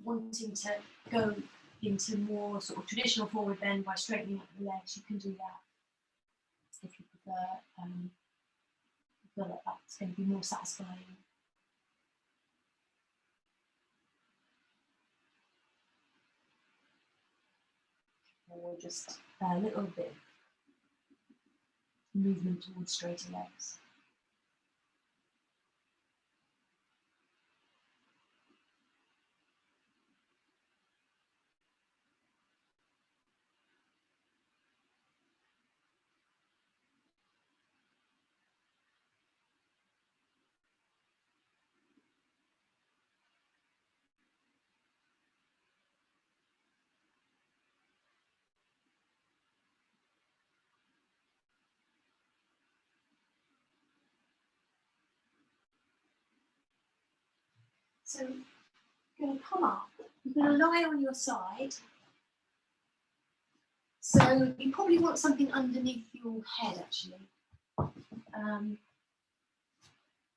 wanting to go into more sort of traditional forward bend by straightening up the legs, you can do that if you prefer. Feel like that's going to be more satisfying. Or just a little bit of movement towards straighter legs. So you're going to come up, you're going to lie on your side. So you probably want something underneath your head actually,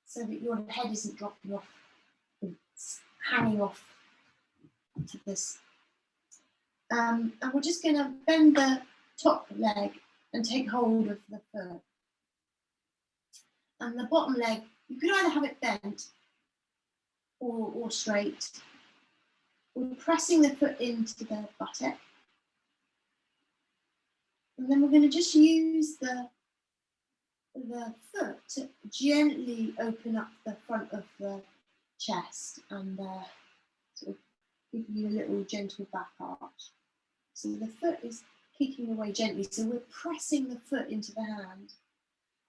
so that your head isn't dropping off, it's hanging off to this. And we're just going to bend the top leg and take hold of the foot. And the bottom leg, you could either have it bent or straight. We're pressing the foot into the buttock. And then we're going to just use the foot to gently open up the front of the chest and sort of give you a little gentle back arch. So the foot is kicking away gently. So we're pressing the foot into the hand.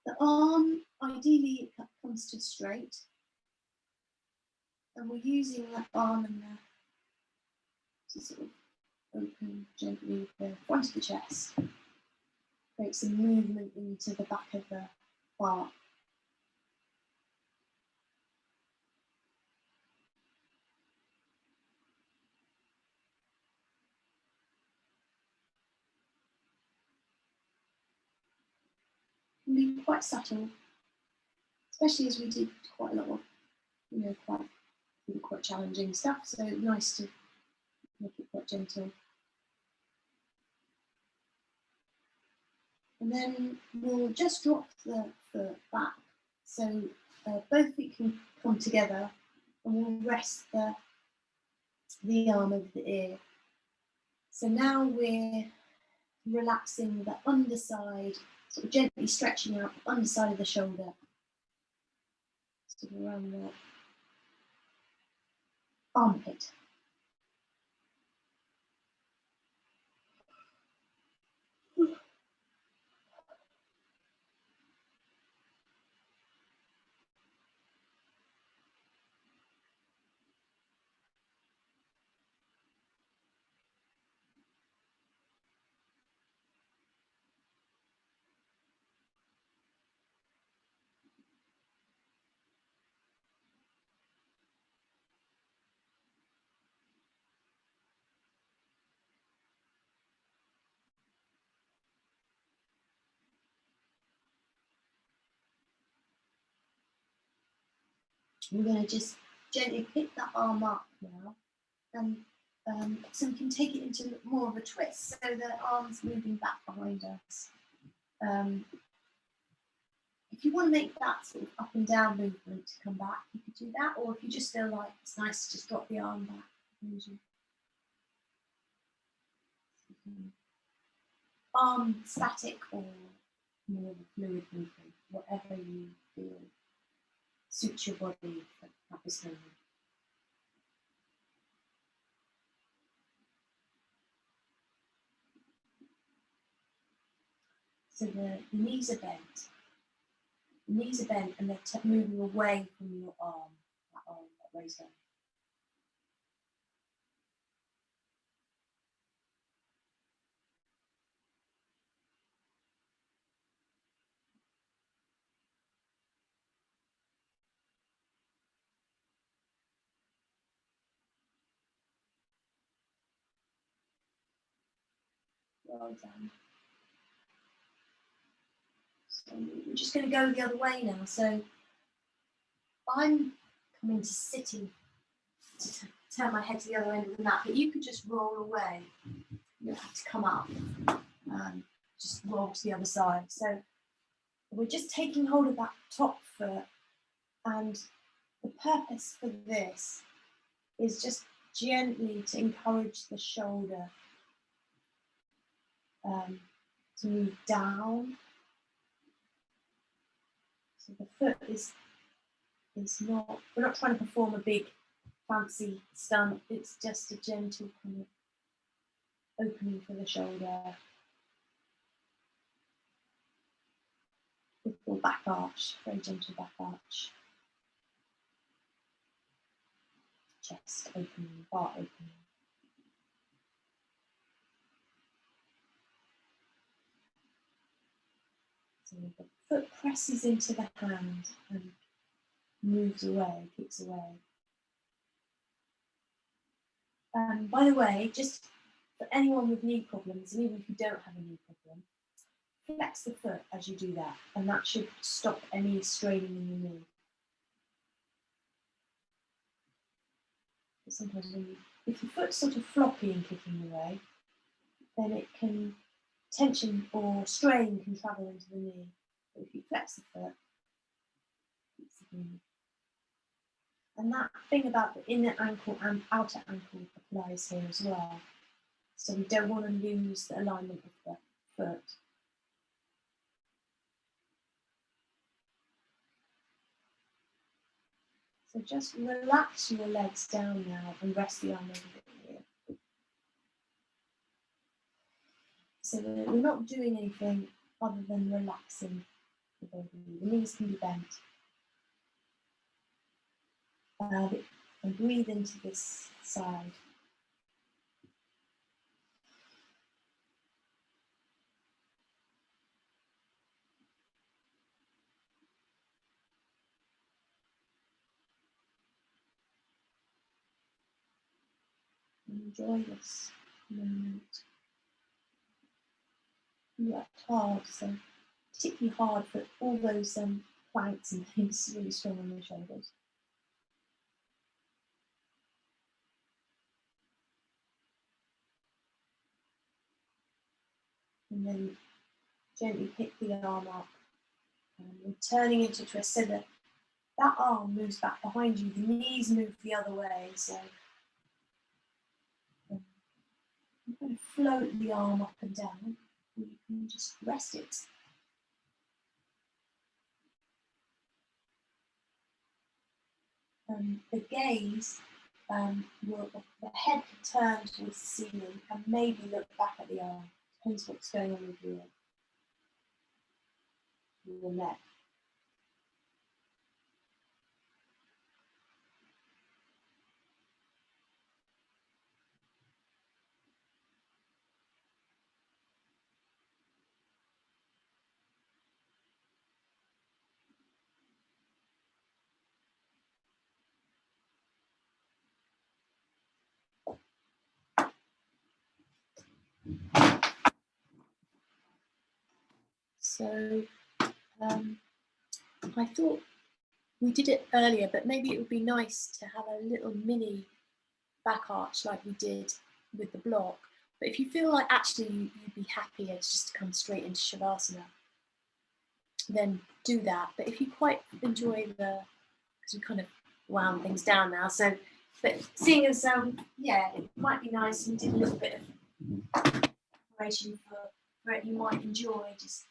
The arm, ideally, it comes to straight. And we're using that arm and to sort of open gently the front of the chest. Create some movement into the back of the bar. Can be quite subtle, especially as we did quite a lot of, quite challenging stuff. So nice to make it quite gentle. And then we'll just drop the foot back. So both feet can come together and we'll rest the arm over the ear. So now we're relaxing the underside, sort of gently stretching out the underside of the shoulder. Sort of around the armpit. We're going to just gently pick that arm up now, and so we can take it into more of a twist, so the arm's moving back behind us. If you want to make that sort of up and down movement to come back, you could do that, or if you just feel like it's nice to just drop the arm back. Arm static or more of a fluid movement, whatever you feel suits your body at this moment. So the knees are bent. The knees are bent and they're moving away from your arm, that raised arm. Well done. So we're just going to go the other way now. So I'm coming to sitting to turn my head to the other end of the mat, but you could just roll away. You don't have to come up. Just roll to the other side. So we're just taking hold of that top foot, and the purpose for this is just gently to encourage the shoulder to move down. So the foot is not, we're not trying to perform a big fancy stunt, it's just a gentle kind of opening for the shoulder. Little back arch, very gentle back arch. Chest opening, heart opening. So the foot presses into the hand and moves away, kicks away. By the way, just for anyone with knee problems, and even if you don't have a knee problem, flex the foot as you do that, and that should stop any straining in the knee. But sometimes if your foot's sort of floppy and kicking away, then it can, tension or strain can travel into the knee. But if you flex the foot, it's the knee. And that thing about the inner ankle and outer ankle applies here as well. So we don't want to lose the alignment of the foot. So just relax your legs down now and rest the arm over here. So we're not doing anything other than relaxing the body. The knees can be bent. And breathe into this side. Enjoy this moment. You worked hard, so particularly hard for all those planks and things, really strong on the shoulders. And then gently pick the arm up, and turning into twist so that that arm moves back behind you, the knees move the other way, so you kind of float the arm up and down, and you can just rest it. The gaze, the head can turn towards the ceiling and maybe look back at the arm. Depends what's going on with your neck. So I thought we did it earlier, but maybe it would be nice to have a little mini back arch like we did with the block. But if you feel like actually you'd be happier just to come straight into Savasana, then do that. But if you quite enjoy because we kind of wound things down now, so, but seeing as, yeah, it might be nice and did a little bit of preparation for it, you might enjoy just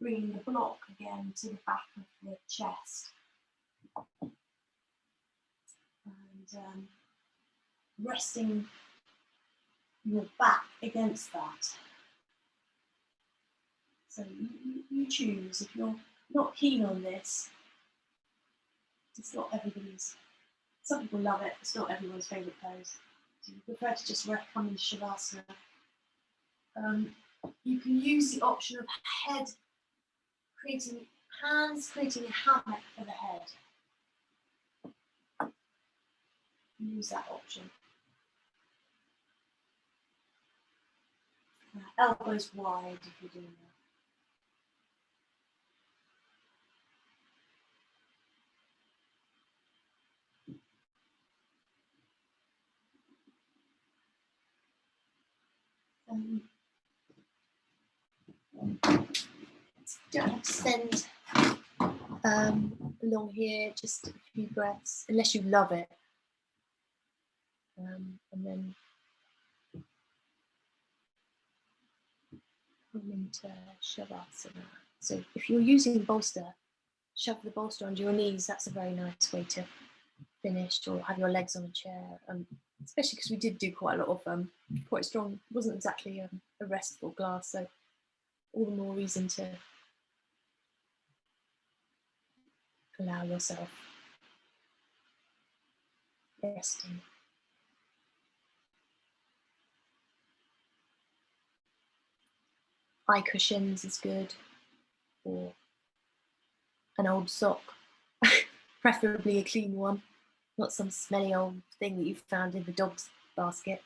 bringing the block again to the back of the chest. And resting your back against that. So you choose. If you're not keen on this, it's not everybody's. Some people love it, it's not everyone's favourite pose. So you prefer to just come into Savasana. You can use the option of head, creating hands, creating a hammock for the head. Use that option. Elbows wide if you're doing that. Don't have to spend long here, just a few breaths, unless you love it. And then come into Savasana. So if you're using bolster, shove the bolster under your knees. That's a very nice way to finish, or have your legs on a chair. Especially because we did do quite a lot of quite strong. It wasn't exactly a restful class, so all the more reason to allow yourself resting. Eye cushions is good, or an old sock, preferably a clean one, not some smelly old thing that you found in the dog's basket.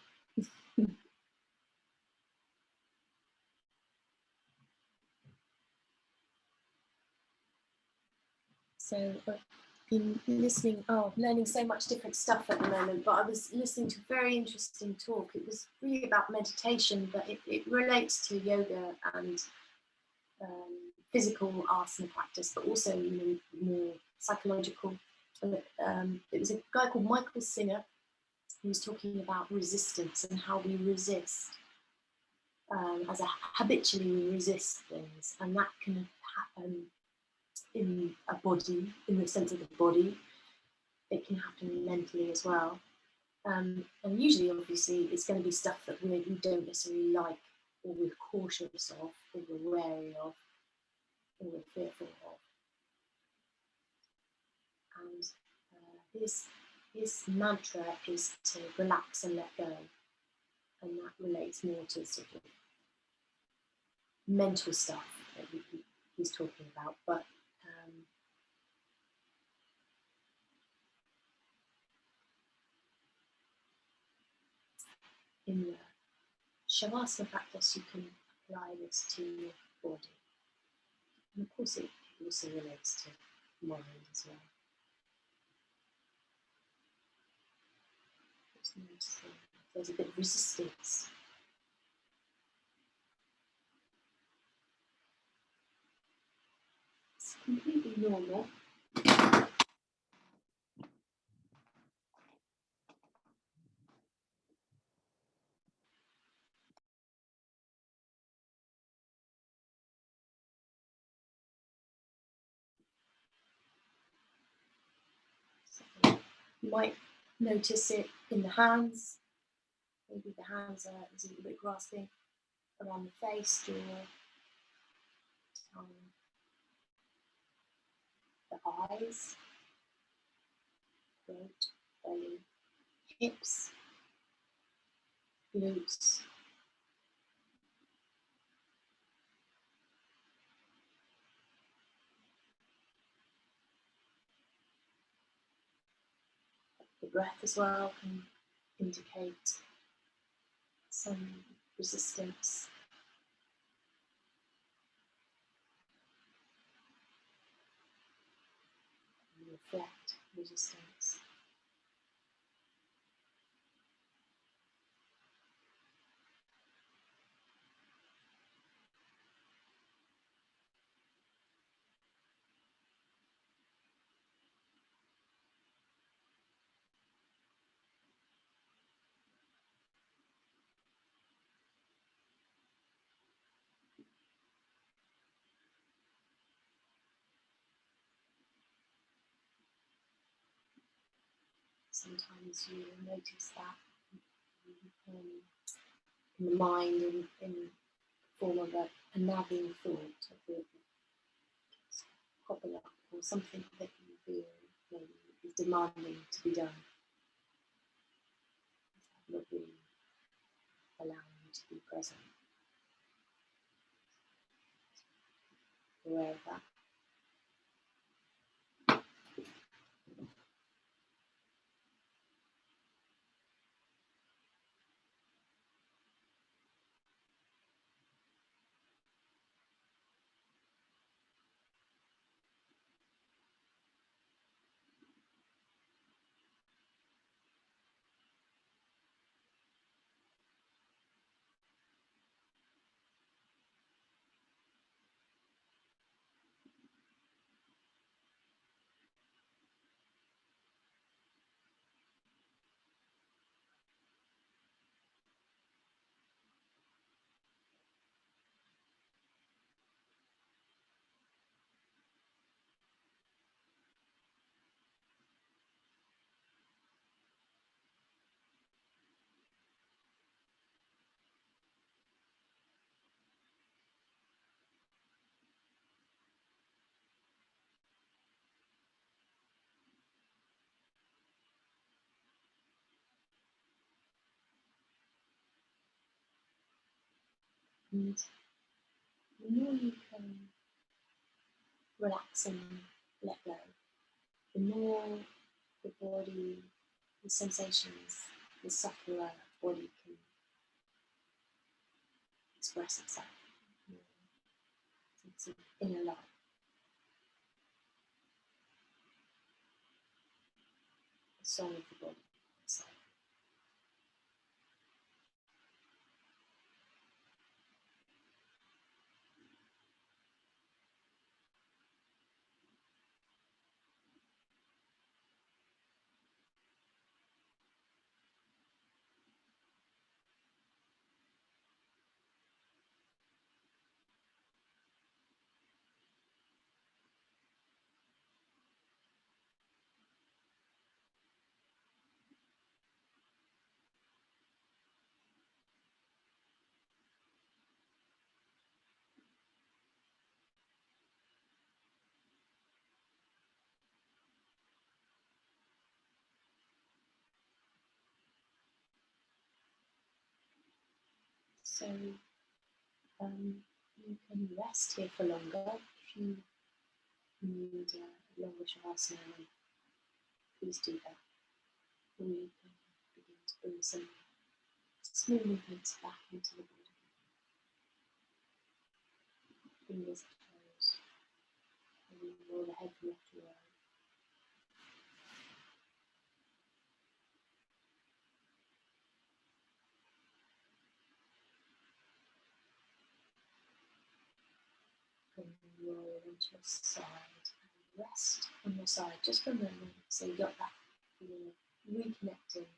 So I've been listening, learning so much different stuff at the moment, but I was listening to a very interesting talk. It was really about meditation, but it relates to yoga and physical asana practice, but also more psychological. It was a guy called Michael Singer who was talking about resistance and how we resist. Habitually we resist things, and that can happen in a body, in the sense of the body. It can happen mentally as well. And usually, obviously, it's going to be stuff that we don't necessarily like, or we're cautious of, or we're wary of, or we're fearful of. And his mantra is to relax and let go. And that relates more to sort of mental stuff that he's talking about. But in the Shavasana practice, you can apply this to your body. And of course, it also relates to mind as well. Just noticing if there's a bit of resistance. It's completely normal. So you might notice it in the hands. Maybe the hands are a little bit grasping around the face, jaw, tongue, the eyes, throat, belly, hips, glutes. The breath as well can indicate some resistance. And reflect resistance. Sometimes you notice that in the mind, in the form of a nagging thought, a thought that's popping up, or something that you feel maybe is demanding to be done. Not really allowing you to be present. Aware of that. And the more you can relax and let go, the more the body, the sensations, the subtler body can express itself. It's an inner life. The soul of the body. So. So you can rest here for longer if you need a longer Savasana, please do that. Or you can begin to bring some small movements back into the body. Fingers and toes, and you roll the head from left to right. And roll onto your side and rest on your side just for a moment. So you got that feeling of reconnecting.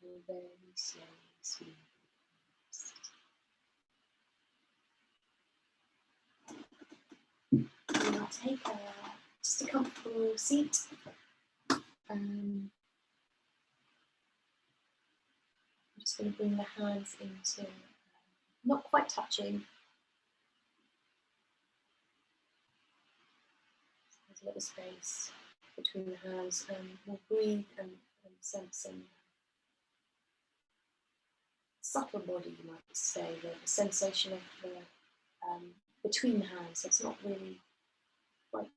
And very slowly, smoothly rest. Now take just a comfortable seat. I'm just going to bring the hands into not quite touching. There's a little space between the hands, and we'll breathe and sense some subtle body, you might say, the sensation of the between the hands. It's not really quite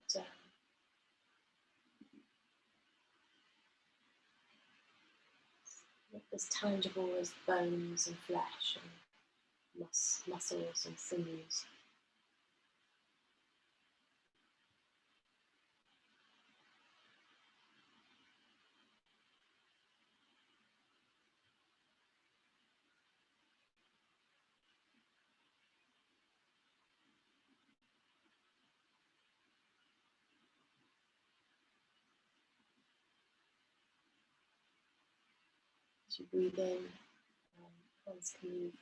not as tangible as bones and flesh and muscles and sinews. As you breathe in, hands can move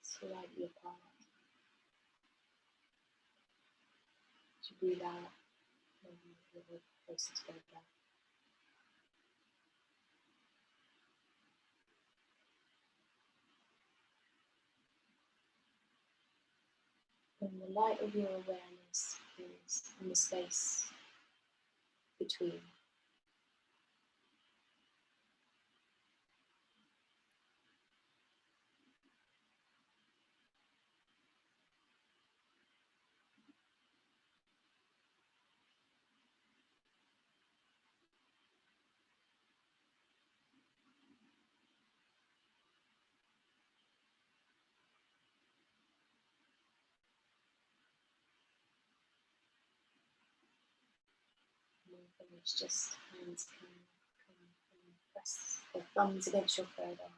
slightly apart. As you breathe out, a little closer together. And the light of your awareness is in the space between. Finish, just hands can press their thumbs against your third eye.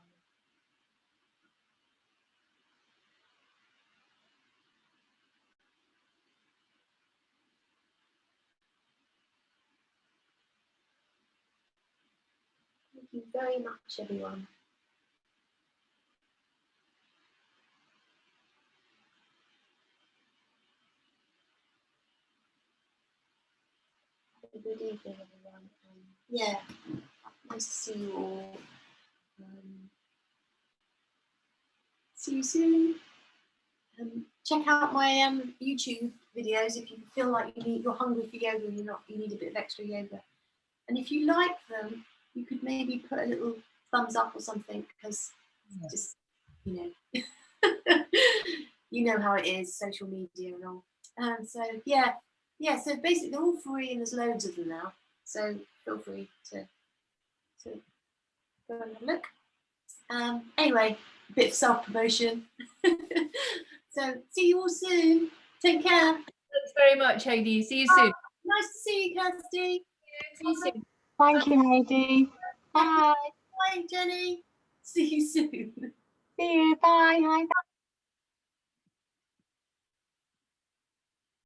Thank you very much, everyone. Have a good evening, everyone. Yeah, nice to see you all. See you soon. check out my YouTube videos if you feel like you're hungry for yoga and you need a bit of extra yoga. And if you like them, you could maybe put a little thumbs up or something, because just, you know, you know how it is, social media and all. And so yeah, so basically they're all free and there's loads of them now. So feel free to go and have a look. Anyway, a bit of self-promotion. So see you all soon. Take care. Thanks very much, Heidi. See you soon. Nice to see you, Kirsty. See you soon. Thank you, Heidi. Bye. Bye, Jenny. See you soon. See you. Bye. Bye.